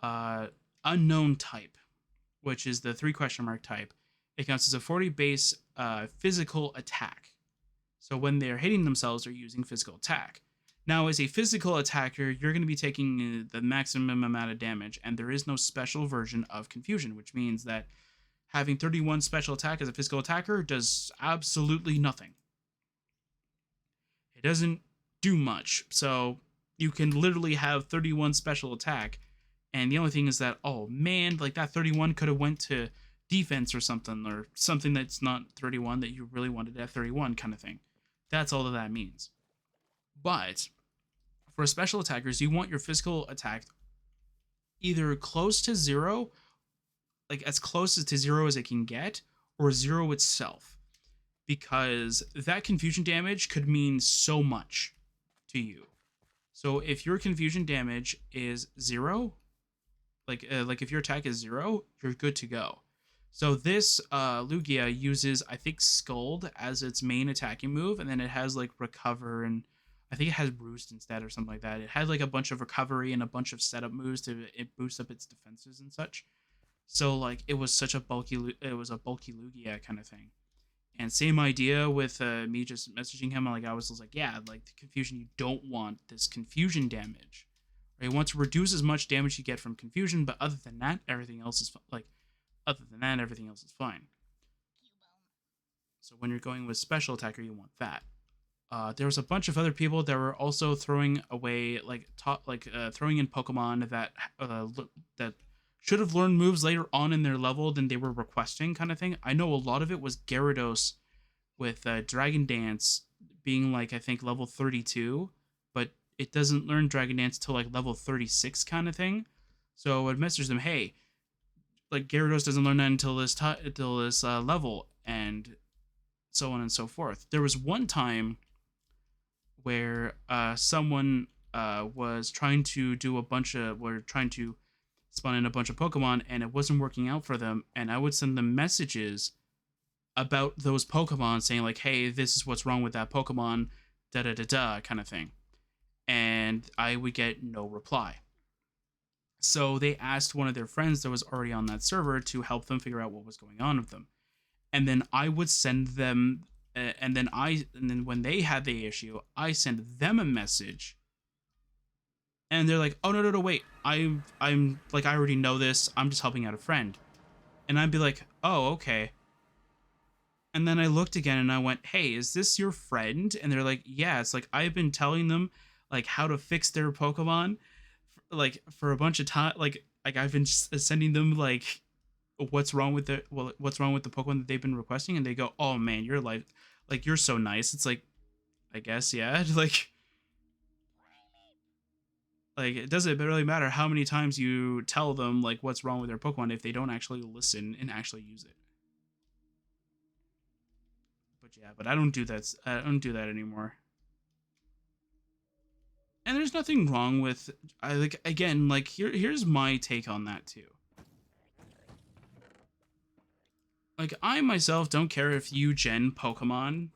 uh, unknown type, which is the 3 question mark type. It counts as a 40 base physical attack. So when they're hitting themselves, they're using physical attack. Now, as a physical attacker, you're going to be taking the maximum amount of damage, and there is no special version of Confusion, which means that having 31 special attack as a physical attacker does absolutely nothing. It doesn't do much. So you can literally have 31 special attack, and the only thing is that, oh man, like that 31 could have went to defense or something that's not 31 that you really wanted at 31 kind of thing. That's all that means. But for special attackers, you want your physical attack either close to 0, like as close to 0 as it can get, or 0 itself. Because that confusion damage could mean so much to you. So if your confusion damage is 0, like if your attack is 0, you're good to go. So this Lugia uses, I think, Scold as its main attacking move, and then it has like Recover, and I think it has Roost instead or something like that. It had like a bunch of recovery and a bunch of setup moves to boost up its defenses and such. So like it was a bulky Lugia kind of thing. And same idea with me just messaging him. Like I was just like, yeah, like the confusion, you don't want this confusion damage. Right? You want to reduce as much damage you get from confusion, but other than that, everything else is everything else is fine. So when you're going with special attacker, you want that. There was a bunch of other people that were also throwing away throwing in Pokemon that should have learned moves later on in their level than they were requesting, kind of thing. I know a lot of it was Gyarados with Dragon Dance being like I think level 32, but it doesn't learn Dragon Dance till like level 36 kind of thing. So I would message them, hey, like Gyarados doesn't learn that until this level, and so on and so forth. There was one time where someone was trying to do were trying to spawn in a bunch of Pokemon and it wasn't working out for them, and I would send them messages about those Pokemon saying like, "Hey, this is what's wrong with that Pokemon," da da da da, kind of thing, and I would get no reply. So they asked one of their friends that was already on that server to help them figure out what was going on with them, and then I would send them, and then when they had the issue, I sent them a message, and they're like, "Oh no no no wait, I'm like I already know this. I'm just helping out a friend," and I'd be like, "Oh okay." And then I looked again and I went, "Hey, is this your friend?" And they're like, "Yeah." It's like I've been telling them like how to fix their Pokemon, like for a bunch of time. Like I've been sending them like what's wrong with the Pokemon that they've been requesting, and they go, "Oh man, like you're so nice." It's like, I guess yeah, like it doesn't really matter how many times you tell them like what's wrong with their Pokemon if they don't actually listen and actually use it. But yeah, but I don't do that. I don't do that anymore. And there's nothing wrong with, I like, again, like here's my take on that too. Like I myself don't care if you gen Pokemon.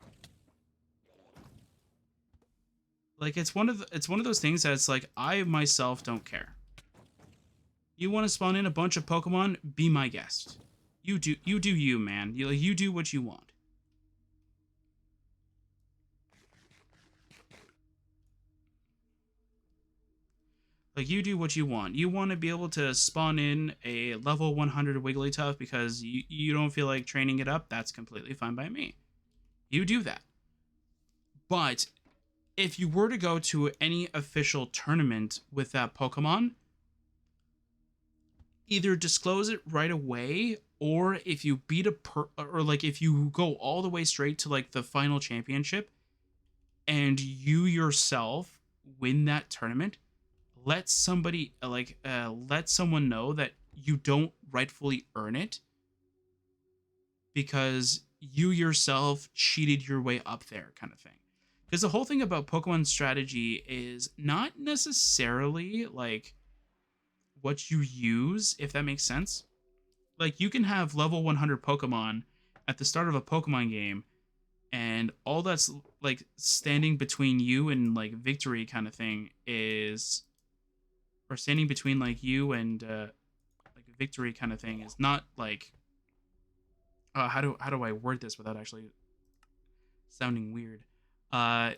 Like it's one of those things that's like I myself don't care. You want to spawn in a bunch of Pokemon? Be my guest. You do you, man. You do what you want. Like you do what you want. You want to be able to spawn in a level 100 Wigglytuff because you don't feel like training it up. That's completely fine by me. You do that. But if you were to go to any official tournament with that Pokemon, either disclose it right away, or if you beat or like if you go all the way straight to like the final championship and you yourself win that tournament, let someone know that you don't rightfully earn it because you yourself cheated your way up there, kind of thing. Because the whole thing about Pokemon strategy is not necessarily like what you use, if that makes sense. Like you can have level 100 Pokemon at the start of a Pokemon game, and all that's like standing between you and like victory, kind of thing, is, or standing between like you and like a victory, kind of thing, is not like how do I word this without actually sounding weird? Uh,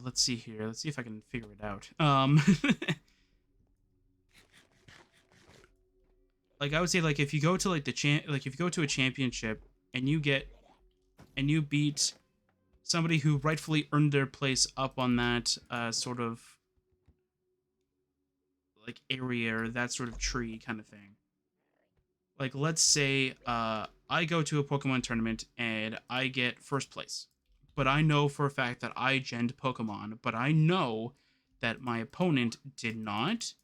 let's see here. Let's see if I can figure it out. Like I would say, like if you go to like like if you go to a championship and you beat somebody who rightfully earned their place up on that sort of like area or that sort of tree, kind of thing. Like let's say I go to a Pokemon tournament and I get first place, but I know for a fact that I genned Pokemon, but I know that my opponent did not.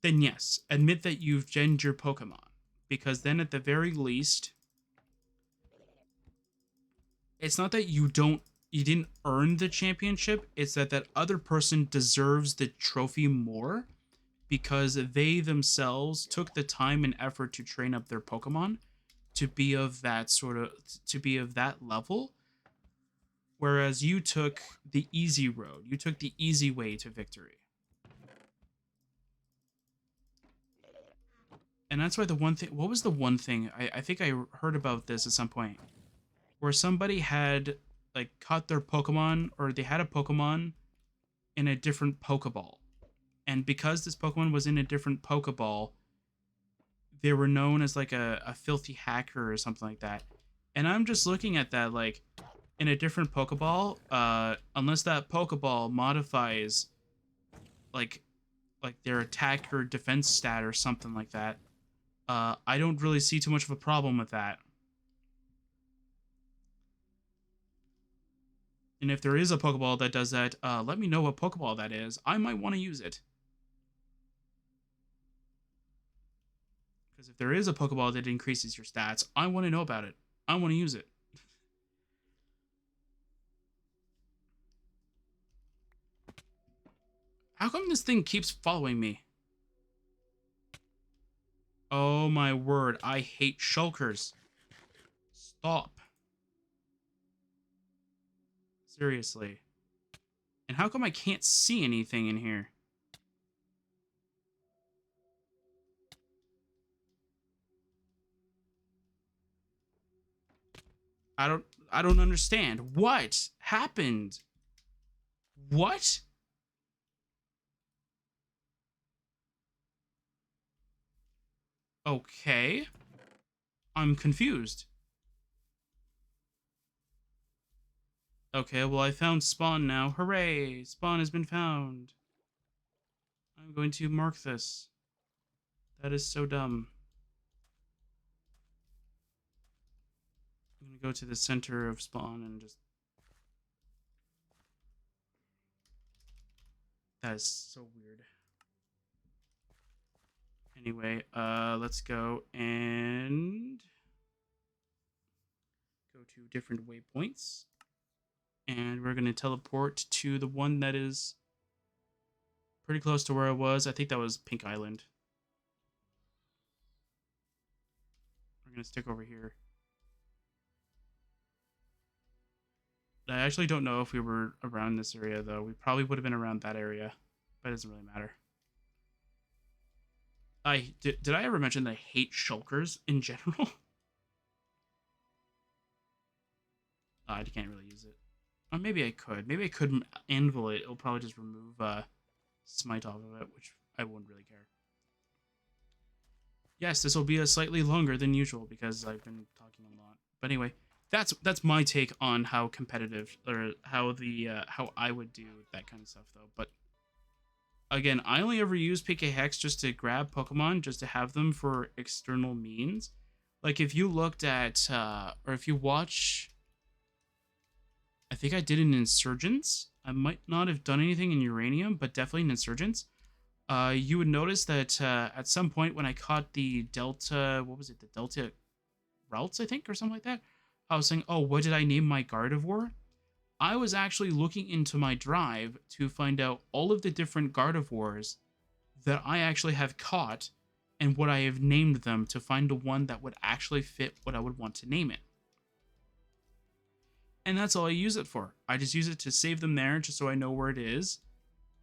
Then yes, admit that you've genned your Pokemon, because then at the very least, it's not that you didn't earn the championship, it's that that other person deserves the trophy more because they themselves took the time and effort to train up their Pokemon to be of that sort of, to be of that level, whereas you took the easy road, you took the easy way to victory. And that's why the one thing, what was the one thing, I think I heard about this at some point, where somebody had like caught their Pokemon, or they had a Pokemon in a different Pokeball, and because this Pokemon was in a different Pokeball, they were known as like a filthy hacker or something like that. And I'm just looking at that like, in a different Pokeball, unless that Pokeball modifies like their attack or defense stat or something like that, I don't really see too much of a problem with that. And if there is a Pokeball that does that, let me know what Pokeball that is. I might want to use it. Because if there is a Pokeball that increases your stats, I want to know about it. I want to use it. How come this thing keeps following me? Oh my word, I hate shulkers. Stop. Seriously. And how come I can't see anything in here? I don't I don't understand. What happened? What? Okay. I'm confused. Okay, well I found Spawn now. Hooray! Spawn has been found. I'm going to mark this. That is so dumb. I'm gonna go to the center of Spawn and just... That is so weird. Anyway, let's go and go to different waypoints. And we're gonna teleport to the one that is pretty close to where I was. I think that was Pink Island. We're gonna stick over here. I actually don't know if we were around this area, though. We probably would have been around that area, but it doesn't really matter. Did I ever mention that I hate shulkers in general? I can't really use it. Or maybe I could. Maybe I could anvil it. It'll probably just remove smite off of it, which I wouldn't really care. Yes, this will be a slightly longer than usual because I've been talking a lot. But anyway, that's my take on how competitive or how I would do that kind of stuff though. But again, I only ever use PK Hex just to grab Pokemon, just to have them for external means. Like if you looked at or if you watch, I think I did in Insurgents. I might not have done anything in Uranium, but definitely in Insurgents. You would notice that at some point when I caught the Delta, what was it? The Delta routes, I think, or something like that. I was saying, oh, what did I name my Gardevoir? I was actually looking into my drive to find out all of the different Gardevoirs that I actually have caught and what I have named them to find the one that would actually fit what I would want to name it. And that's all I use it for. I just use it to save them there just so I know where it is.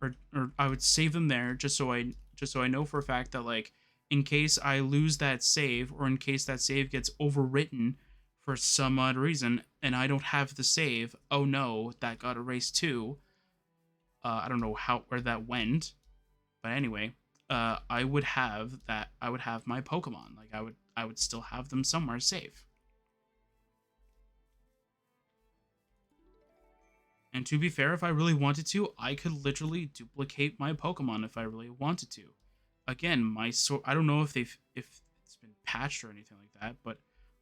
Or I would save them there just so I know for a fact that, like, in case I lose that save or in case that save gets overwritten for some odd reason and I don't have the save, oh no, that got erased too. I don't know where that went, but anyway, I would have my Pokemon. Like I would still have them somewhere safe. And to be fair, if I really wanted to, I could literally duplicate my Pokemon if I really wanted to. Again, my sword, I don't know if it's been patched or anything like that, but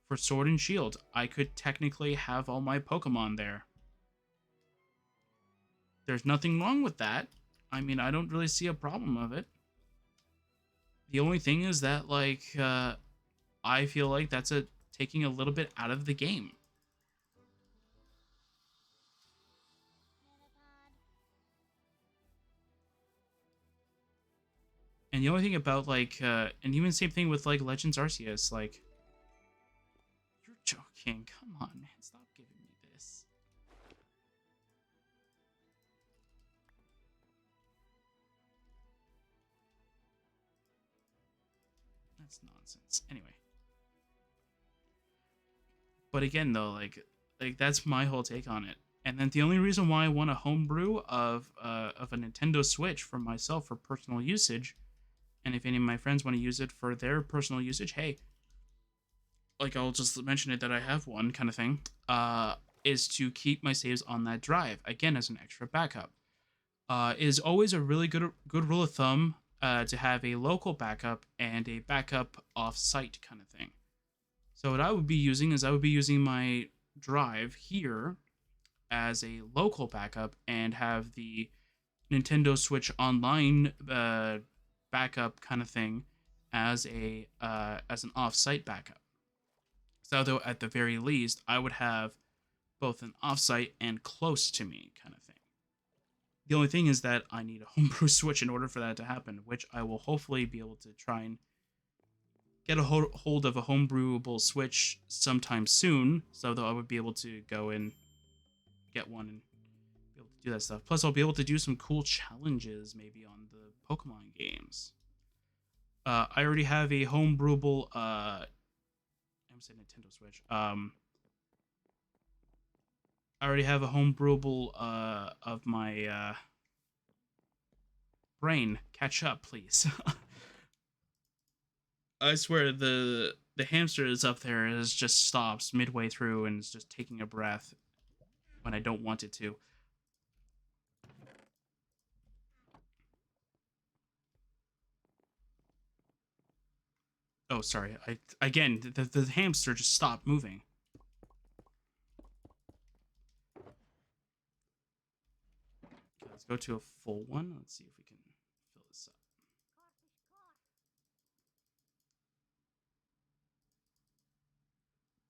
for Sword and Shield, I could technically have all my Pokemon there. There's nothing wrong with that. I mean, I don't really see a problem of it. The only thing is that, like, I feel like that's taking a little bit out of the game. And the only thing about, like, and even same thing with, like, Legends Arceus, like, you're joking. Come on, man. Stop giving me this. That's nonsense. Anyway. But again, though, like that's my whole take on it. And then the only reason why I want a homebrew of a Nintendo Switch for myself for personal usage, and if any of my friends want to use it for their personal usage, hey, like I'll just mention it that I have one kind of thing, is to keep my saves on that drive again as an extra backup. Is always a really good rule of thumb to have a local backup and a backup off-site kind of thing. So what I would be using is I would be using my drive here as a local backup and have the Nintendo Switch Online backup kind of thing as as an off-site backup. So though at the very least I would have both an off-site and close to me kind of thing. The only thing is that I need a homebrew Switch in order for that to happen, which I will hopefully be able to try and get a hold of a homebrewable Switch sometime soon, so that I would be able to go and get one and be able to do that stuff. Plus, I'll be able to do some cool challenges maybe on the Pokemon games. I already have a homebrewable. I'm saying Nintendo Switch. I already have a homebrewable of my brain. Catch up, please. I swear the hamster is up there is just stops midway through and is just taking a breath when I don't want it to. Oh, sorry. I again the hamster just stopped moving. Okay, let's go to a full one. Let's see if we can fill this up.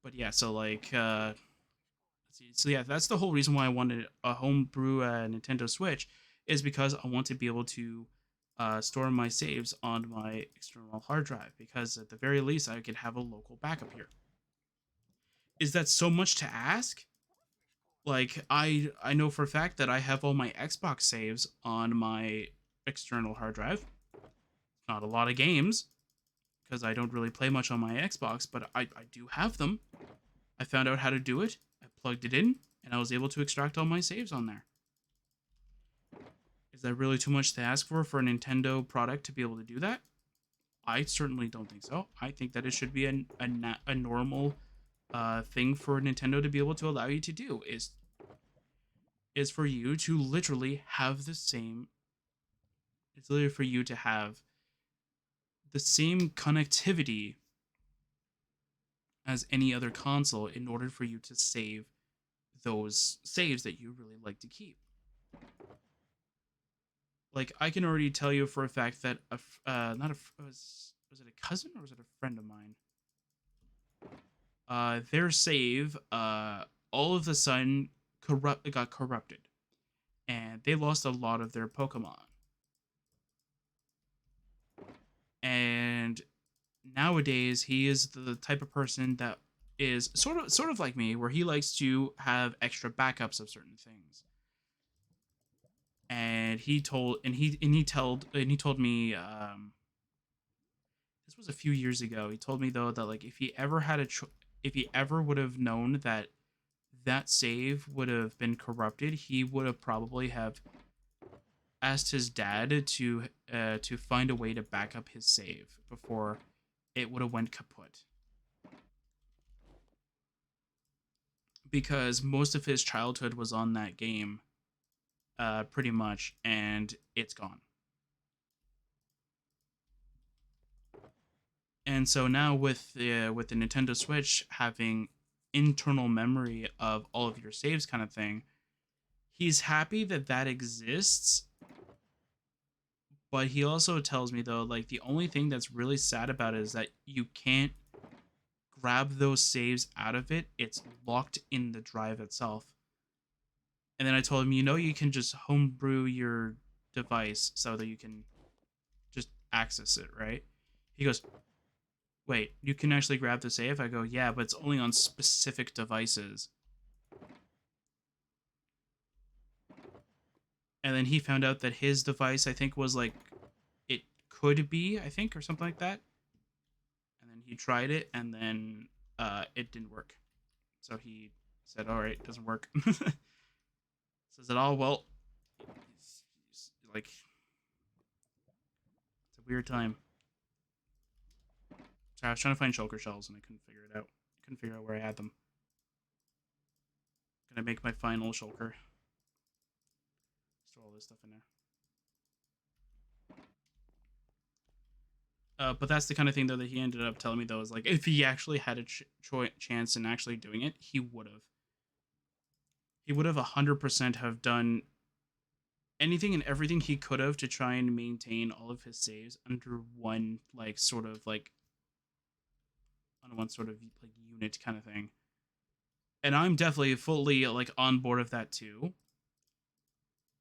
But yeah, so like let's see. So yeah, that's the whole reason why I wanted a homebrew Nintendo Switch is because I want to be able to store my saves on my external hard drive because at the very least I could have a local backup here. Is that so much to ask? Like I know for a fact that I have all my Xbox saves on my external hard drive. Not a lot of games because I don't really play much on my Xbox, but I do have them. I found out how to do it. I plugged it in and I was able to extract all my saves on there. Is that really too much to ask for a Nintendo product to be able to do that? I certainly don't think so. I think that it should be a normal thing for Nintendo to be able to allow you to do is for you to literally have the same. It's literally for you to have the same connectivity as any other console in order for you to save those saves that you really like to keep. Like I can already tell you for a fact that not a was it a cousin or was it a friend of mine? Their save all of a sudden got corrupted, and they lost a lot of their Pokemon. And nowadays, he is the type of person that is sort of like me, where he likes to have extra backups of certain things. And he told me this was a few years ago. He told me though that like if he ever would have known that that save would have been corrupted, he would have probably have asked his dad to find a way to back up his save before it would have went kaput. Because most of his childhood was on that game, pretty much, and it's gone. And so now with the Nintendo Switch having internal memory of all of your saves, kind of thing, he's happy that that exists. But he also tells me though, like the only thing that's really sad about it is that you can't grab those saves out of it. It's locked in the drive itself. And then I told him, you can just homebrew your device so that you can just access it, right? He goes, wait, you can actually grab the save? I go, yeah, but it's only on specific devices. And then he found out that his device, I think, was like, it could be, I think, or something like that. And then he tried it, and then it didn't work. So he said, all right, it doesn't work. Says it all, well, like, it's a weird time. So I was trying to find shulker shells and I couldn't figure it out. I couldn't figure out where I had them. Gonna make my final shulker. Store all this stuff in there. But that's the kind of thing though that he ended up telling me though is like if he actually had a chance in actually doing it, he would have. He would have 100% have done anything and everything he could have to try and maintain all of his saves under one like sort of like on one sort of like unit kind of thing. And I'm definitely fully like on board of that too.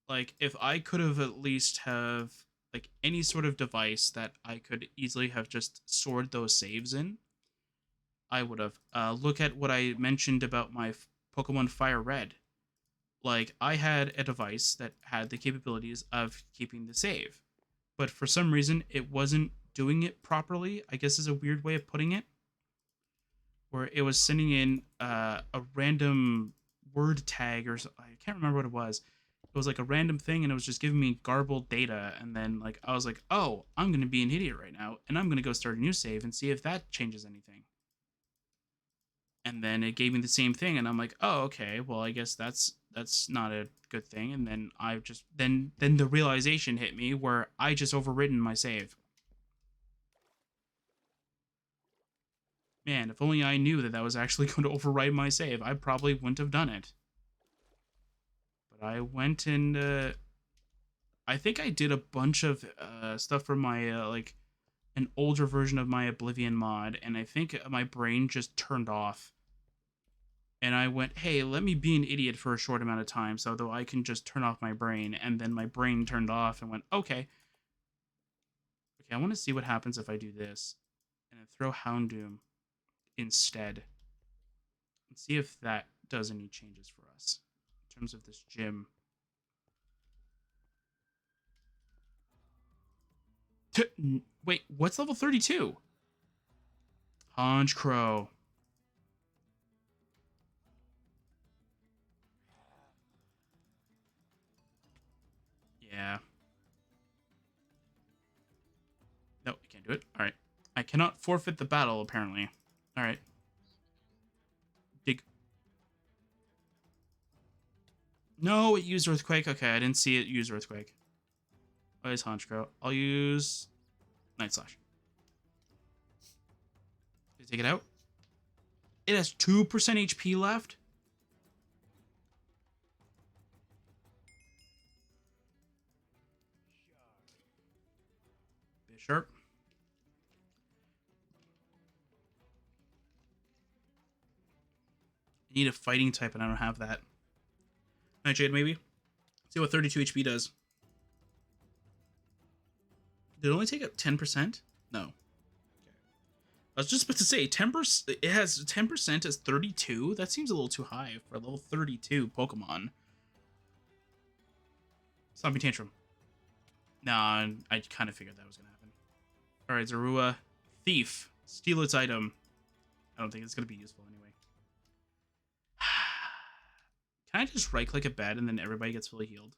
Like, if I could have at least have like any sort of device that I could easily have just stored those saves in, I would have. Look at what I mentioned about my Pokemon Fire Red. Like, I had a device that had the capabilities of keeping the save, but for some reason it wasn't doing it properly. I guess is a weird way of putting it, where it was sending in a random word tag, or I can't remember what it was. It was like a random thing, and it was just giving me garbled data. And then like I was like, oh, I'm gonna be an idiot right now, and I'm gonna go start a new save and see if that changes anything. And then it gave me the same thing, and I'm like, oh, okay, well, I guess that's not a good thing. And then I just then the realization hit me where I just overwritten my save. Man, if only I knew that that was actually going to overwrite my save, I probably wouldn't have done it. But I went and I think I did a bunch of stuff for my like an older version of my Oblivion mod, and I think my brain just turned off. And I went, hey, let me be an idiot for a short amount of time so that I can just turn off my brain. And then my brain turned off and went, okay. Okay, I want to see what happens if I do this. And then throw Houndoom instead. And see if that does any changes for us in terms of this gym. Wait, what's level 32? Honchkrow. Yeah. No, I can't do it. All right. I cannot forfeit the battle, apparently. All right. Dig. No, it used Earthquake. Okay, I didn't see it use Earthquake. Oh, it's Honchkrow. I'll use Night Slash. Did I take it out? It has 2% HP left? Bisharp. I need a fighting type, and I don't have that. Nightshade, maybe? See what 32 HP does. Did it only take up 10%? No. Okay. I was just about to say, 10%, it has 10% as 32? That seems a little too high for a level 32 Pokemon. Stomping Tantrum. Nah, I kind of figured that was going to happen. Alright, Zorua. Thief. Steal its item. I don't think it's going to be useful anyway. Can I just right-click a bed and then everybody gets fully healed?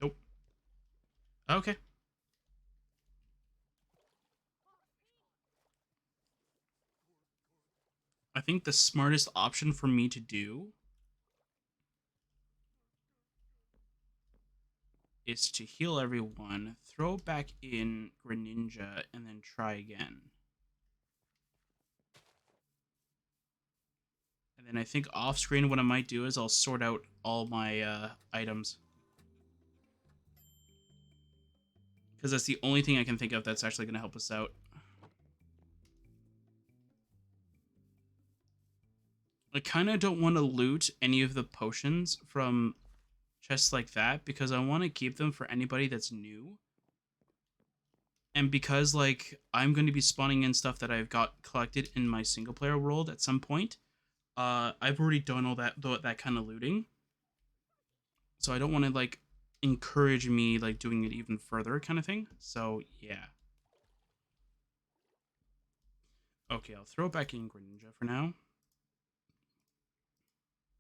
Nope. Okay. I think the smartest option for me to do is to heal everyone, throw back in Greninja, and then try again. And then I think off screen what I might do is I'll sort out all my items. Because that's the only thing I can think of that's actually going to help us out. I kind of don't want to loot any of the potions from chests like that because I want to keep them for anybody that's new. And because like I'm going to be spawning in stuff that I've got collected in my single player world at some point, I've already done all that kind of looting. So I don't want to like encourage me like doing it even further kind of thing. So yeah. Okay, I'll throw back in Greninja for now.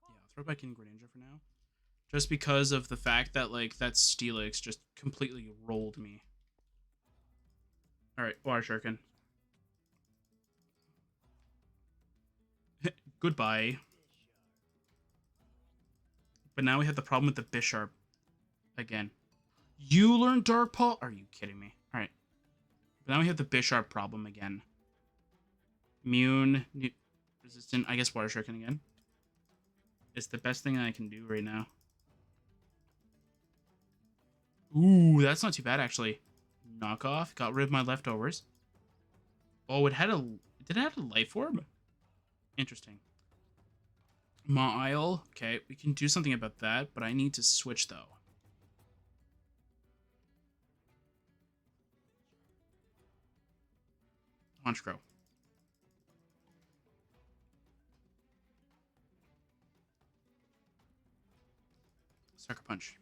Yeah, I'll throw back in Greninja for now. Just because of the fact that like that Steelix just completely rolled me. Alright, Water Shuriken. Goodbye. But now we have the problem with the Bisharp again. You learned Dark Paw? Are you kidding me? Alright. But now we have the Bisharp problem again. Immune, resistant, I guess Water Shuriken again. It's the best thing I can do right now. Ooh, that's not too bad actually. Knockoff, got rid of my leftovers. Oh, it had a... Did it have a life orb? Interesting. Mile. Okay, we can do something about that, but I need to switch though. Honchcrow. Sucker Punch.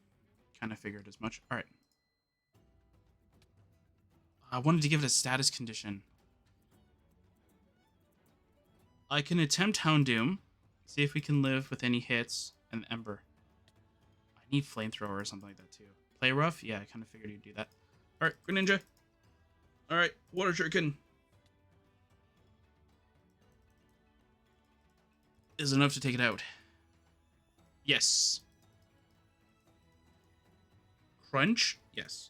Kind of figured as much. All right. I wanted to give it a status condition. I can attempt Houndoom. See if we can live with any hits. And Ember. I need Flamethrower or something like that too. Play Rough? Yeah, I kind of figured you'd do that. All right, Greninja. All right, Water Shuriken. Is enough to take it out. Yes. Crunch? Yes.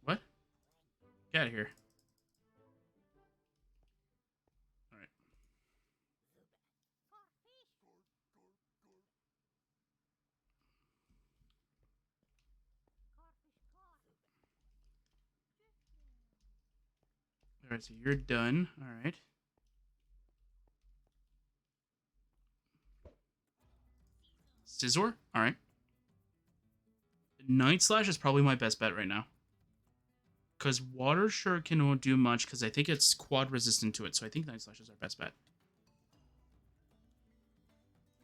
What? Get out of here. Alright. Alright, so you're done. Alright. Scizor? Alright. Night Slash is probably my best bet right now. Because Water Shuriken won't do much because I think it's quad resistant to it. So I think Night Slash is our best bet.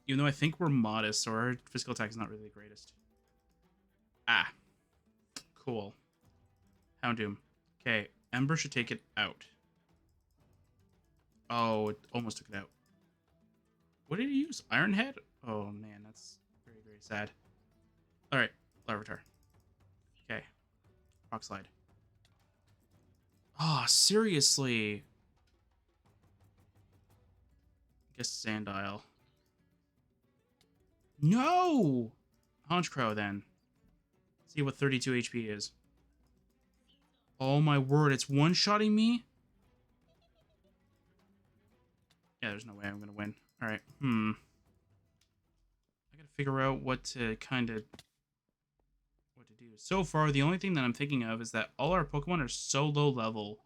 Even though I think we're modest, so our physical attack is not really the greatest. Ah. Cool. Houndoom. Okay, Ember should take it out. Oh, it almost took it out. What did he use? Iron Head? Oh, man, that's very, very sad. Alright, Larvitar. Okay. Rock Slide. Oh, seriously. I guess Sandile. No! Honchcrow, then. Let's see what 32 HP is. Oh, my word. It's one-shotting me? Yeah, there's no way I'm going to win. Alright, I gotta figure out what to kind of... what to do. So far, the only thing that I'm thinking of is that all our Pokemon are so low level,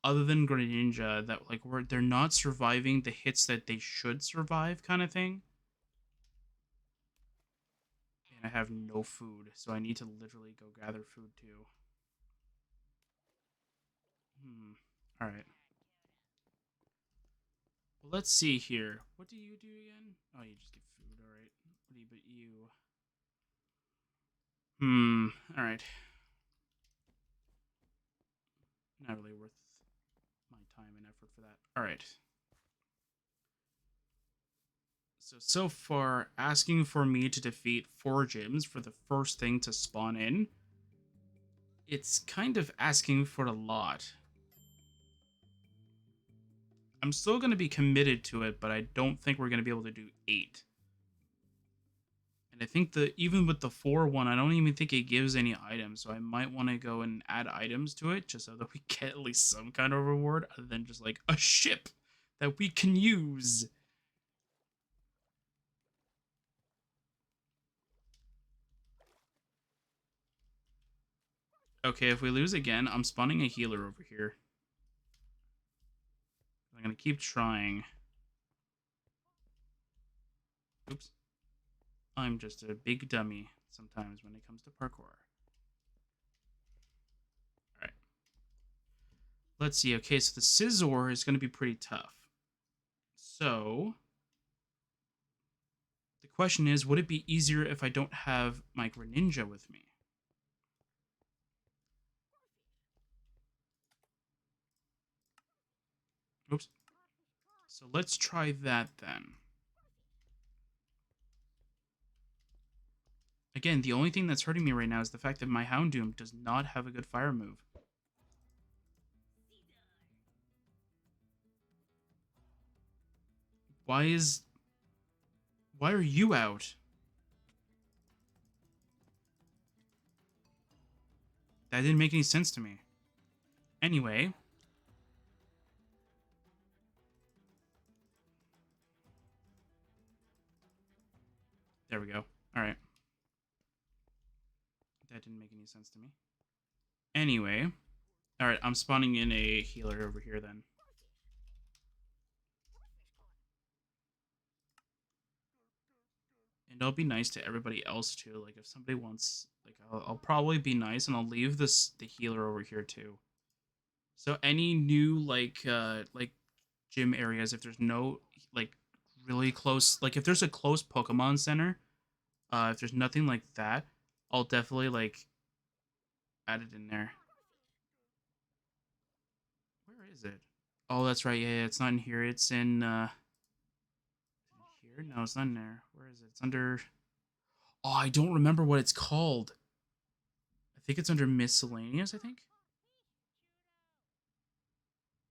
other than Greninja, that like they're not surviving the hits that they should survive, kind of thing. And I have no food, so I need to literally go gather food too. All right. Well, let's see here. What do you do again? Oh, you just get food. All right. What do you? But you. All right. Not really worth my time and effort for that. All right. So far, asking for me to defeat 4 gyms for the first thing to spawn in, it's kind of asking for a lot. I'm still going to be committed to it, but I don't think we're going to be able to do 8. And I think that even with the 4 one, I don't even think it gives any items, so I might want to go and add items to it just so that we get at least some kind of reward other than just like a ship that we can use. Okay, if we lose again, I'm spawning a healer over here. I'm going to keep trying. Oops. I'm just a big dummy sometimes when it comes to parkour. Alright. Let's see. Okay, so the Scizor is going to be pretty tough. So, the question is, would it be easier if I don't have my Greninja with me? Oops. So let's try that then. Again, the only thing that's hurting me right now is the fact that my Houndoom does not have a good fire move. Why are you out? That didn't make any sense to me. Anyway. There we go. Alright. That didn't make any sense to me. Anyway. Alright, I'm spawning in a healer over here then. And I'll be nice to everybody else too. Like if somebody wants, like I'll probably be nice and I'll leave the healer over here too. So any new like gym areas, if there's no like really close, like if there's a close Pokemon Center, if there's nothing like that, I'll definitely like add it in there. Where is it? Oh, that's right. Yeah, it's not in here. It's in here. No, it's not in there. Where is it? It's under. Oh, I don't remember what it's called. I think it's under miscellaneous. I think.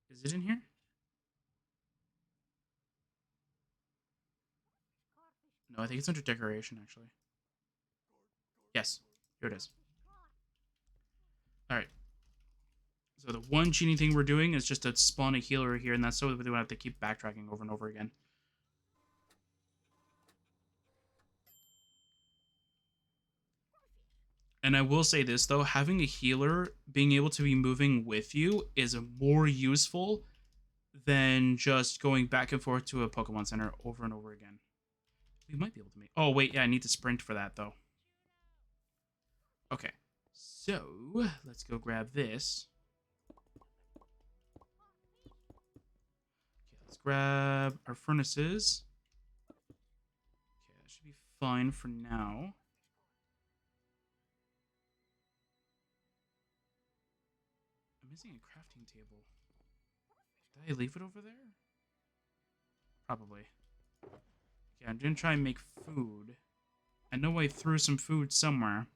Is it in here? No, I think it's under decoration actually. Yes, here it is. All right. So the one cheating thing we're doing is just to spawn a healer here, and that's so we don't have to keep backtracking over and over again. And I will say this though, having a healer being able to be moving with you is more useful than just going back and forth to a Pokemon Center over and over again. We might be able to make. Oh wait, yeah, I need to sprint for that though. Okay, so let's go grab this. Okay, let's grab our furnaces. Okay, that should be fine for now. I'm missing a crafting table. Did I leave it over there? Probably. Okay, I'm gonna try and make food. I know I threw some food somewhere.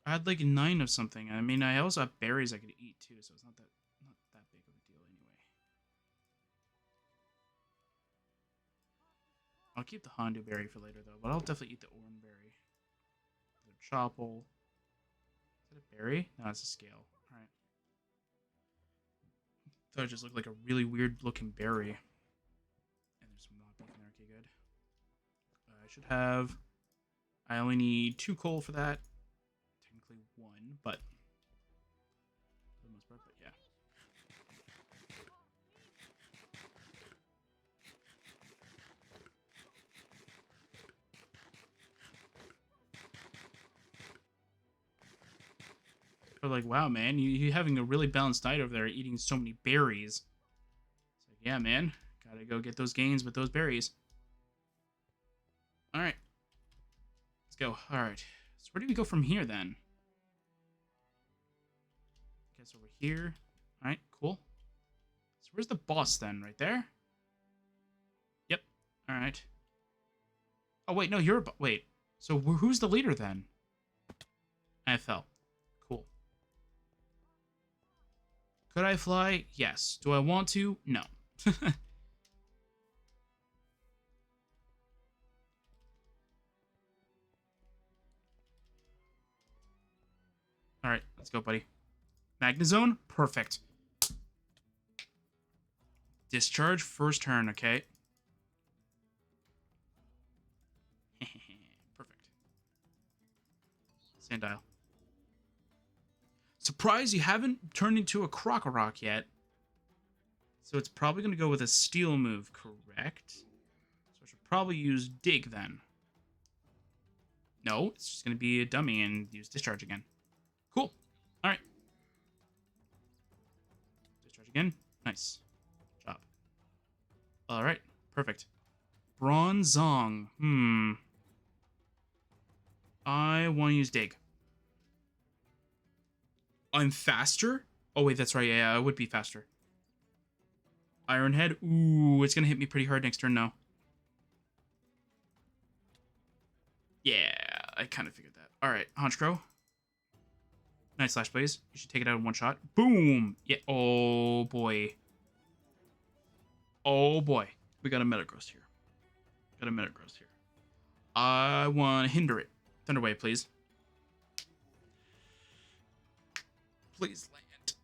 I had like 9 of something. I mean, I also have berries I could eat too, so it's not that big of a deal anyway. I'll keep the Hondu berry for later though, but I'll definitely eat the Oran berry. The Chople. Is that a berry? No, it's a scale. Alright. Thought it just looked like a really weird looking berry. And there's some raw beef in there. Okay, good. I should have. I only need 2 coal for that. Technically 1, but for the most part, but yeah. But like, wow, man, you having a really balanced diet over there, eating so many berries. It's like, yeah, man, gotta go get those gains with those berries. All right, let's go. All right, so where do we go from here then? I guess over here. All right, cool. So where's the boss then? Right there? Yep. All right. Oh wait, no, you're wait. So who's the leader then? FL. Cool. Could I fly? Yes. Do I want to? No. All right, let's go, buddy. Magnezone? Perfect. Discharge first turn, okay? Perfect. Sandile. Surprise, you haven't turned into a Crocorock yet. So it's probably going to go with a Steel move, correct? So I should probably use Dig then. No, it's just going to be a dummy and use Discharge again. Cool. All right. Discharge again. Nice. Good job. All right. Perfect. Bronzong. I want to use Dig. I'm faster? Oh, wait, that's right. Yeah, I would be faster. Ironhead. Ooh, it's going to hit me pretty hard next turn now. Yeah, I kind of figured that. All right, Honchkrow. Nice Slash Blaze. You should take it out in one shot. Boom! Yeah. Oh, boy. Oh, boy. We got a Metagross here. Got a Metagross here. I want to hinder it. Thunderwave, please. Please land.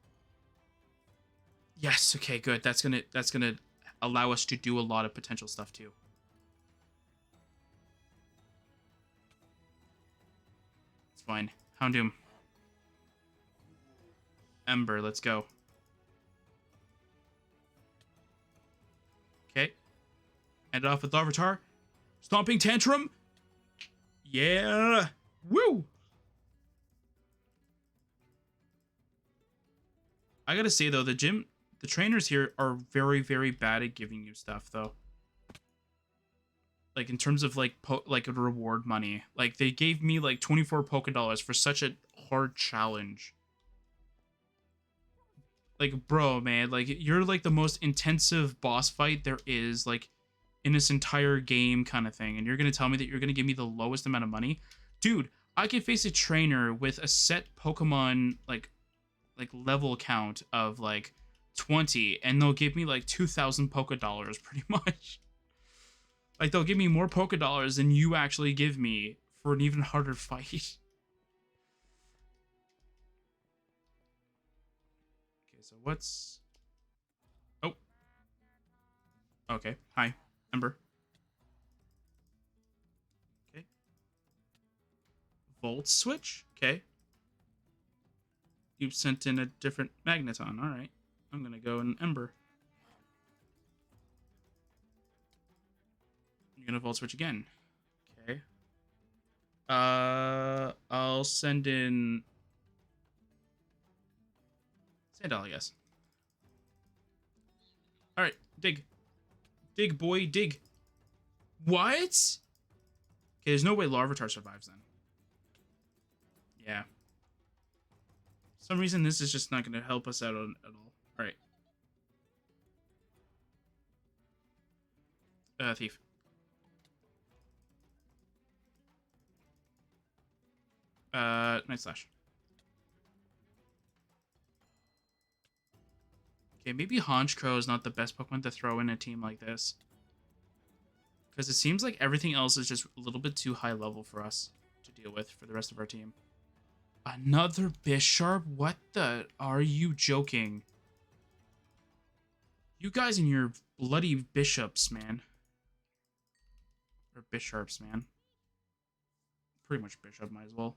Yes. Okay. Good. That's gonna allow us to do a lot of potential stuff too. It's fine. Houndoom. Ember, let's go. Okay. End it off with Larvitar. Stomping Tantrum. Yeah. Woo. I gotta say, though, the trainers here are very, very bad at giving you stuff, though. Like, in terms of, like, reward money. Like, they gave me, like, 24 Poké for such a hard challenge. Like, bro, man, like, you're, like, the most intensive boss fight there is, like, in this entire game kind of thing. And you're gonna tell me that you're gonna give me the lowest amount of money? Dude, I can face a trainer with a set Pokemon, like level count of, like, 20, and they'll give me, like, 2,000 Poké pretty much. Like, they'll give me more Poké than you actually give me for an even harder fight. Okay, so what's... Oh. Okay, hi, Ember. Okay. Volt switch? Okay. You've sent in a different Magneton. Alright. I'm gonna go in Ember. You're gonna Volt switch again. Okay. I'll send in Sandal, I guess. Alright, dig. Dig, boy, dig. What? Okay, there's no way Larvitar survives then. Yeah. For some reason, this is just not going to help us out at all. Alright. Thief. Night Slash. Okay, maybe Honchkrow is not the best Pokemon to throw in a team like this. Because it seems like everything else is just a little bit too high level for us to deal with for the rest of our team. Another Bisharp? What the... Are you joking? You guys and your bloody Bishops, man. Or Bisharps, man. Pretty much Bishop, might as well.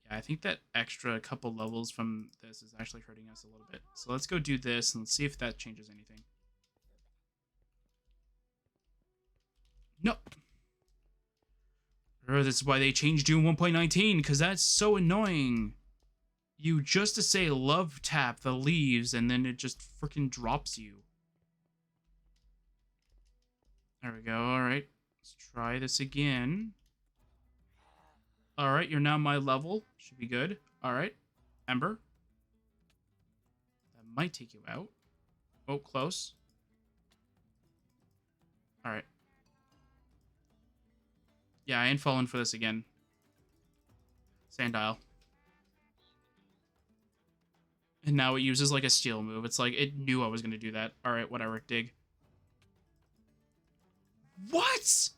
Yeah, I think that extra couple levels from this is actually hurting us a little bit. So let's go do this and see if that changes anything. No. Or that's why they changed you in 1.19, because that's so annoying. You just to say love tap the leaves and then it just freaking drops you. There we go. All right. Let's try this again. All right. You're now my level. Should be good. All right. Ember. That might take you out. Oh, close. All right. Yeah, I ain't falling for this again. Sandile. And now it uses like a steel move. It's like it knew I was going to do that. All right, whatever. Dig. What?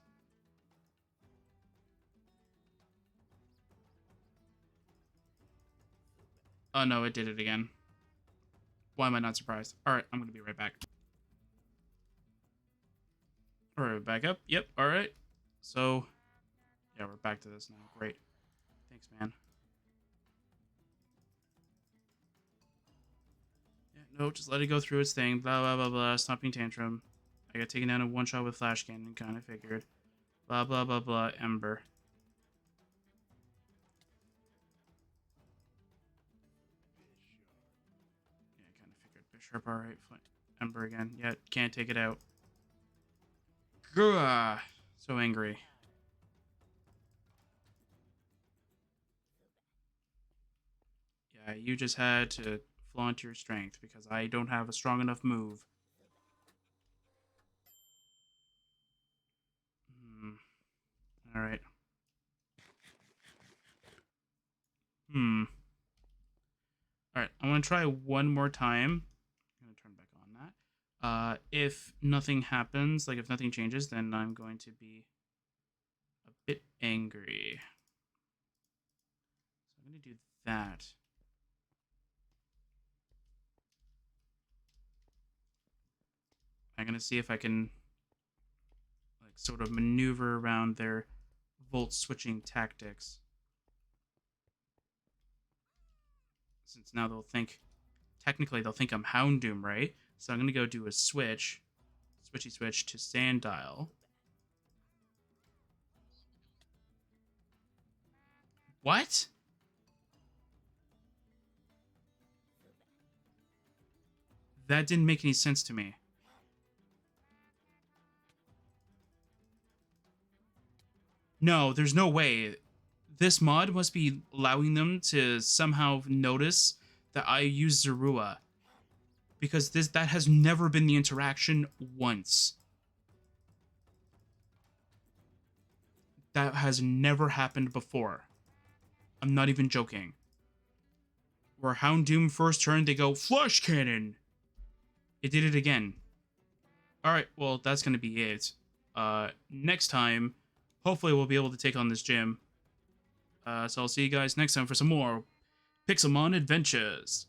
Oh, no, it did it again. Why am I not surprised? All right, I'm going to be right back. All right, back up. Yep, all right. So, yeah, we're back to this now. Great. Thanks, man. Yeah, no, just let it go through its thing. Blah, blah, blah, blah. Stomping Tantrum. I got taken down in one shot with Flash Cannon, kind of figured. Blah, blah, blah, blah. Ember. Yeah, kind of figured. Bishop, alright. Ember again. Yeah, can't take it out. Gah! So angry. Yeah, you just had to flaunt your strength because I don't have a strong enough move. Alright. Alright, I'm going to try one more time. I'm going to turn back on that. If nothing happens, like if nothing changes, then I'm going to be a bit angry. So I'm going to do that. I'm going to see if I can like sort of maneuver around their volt switching tactics. since now they'll think, technically they'll think I'm Houndoom, right? So I'm gonna go do a switch, switchy switch to Sandile. What? That didn't make any sense to me. No, there's no way. This mod must be allowing them to somehow notice that I use Zorua. Because that has never been the interaction once. That has never happened before. I'm not even joking. Where Houndoom first turned, they go, Flush Cannon! It did it again. Alright, well, that's gonna be it. Next time, hopefully we'll be able to take on this gym. So I'll see you guys next time for some more Pixelmon adventures.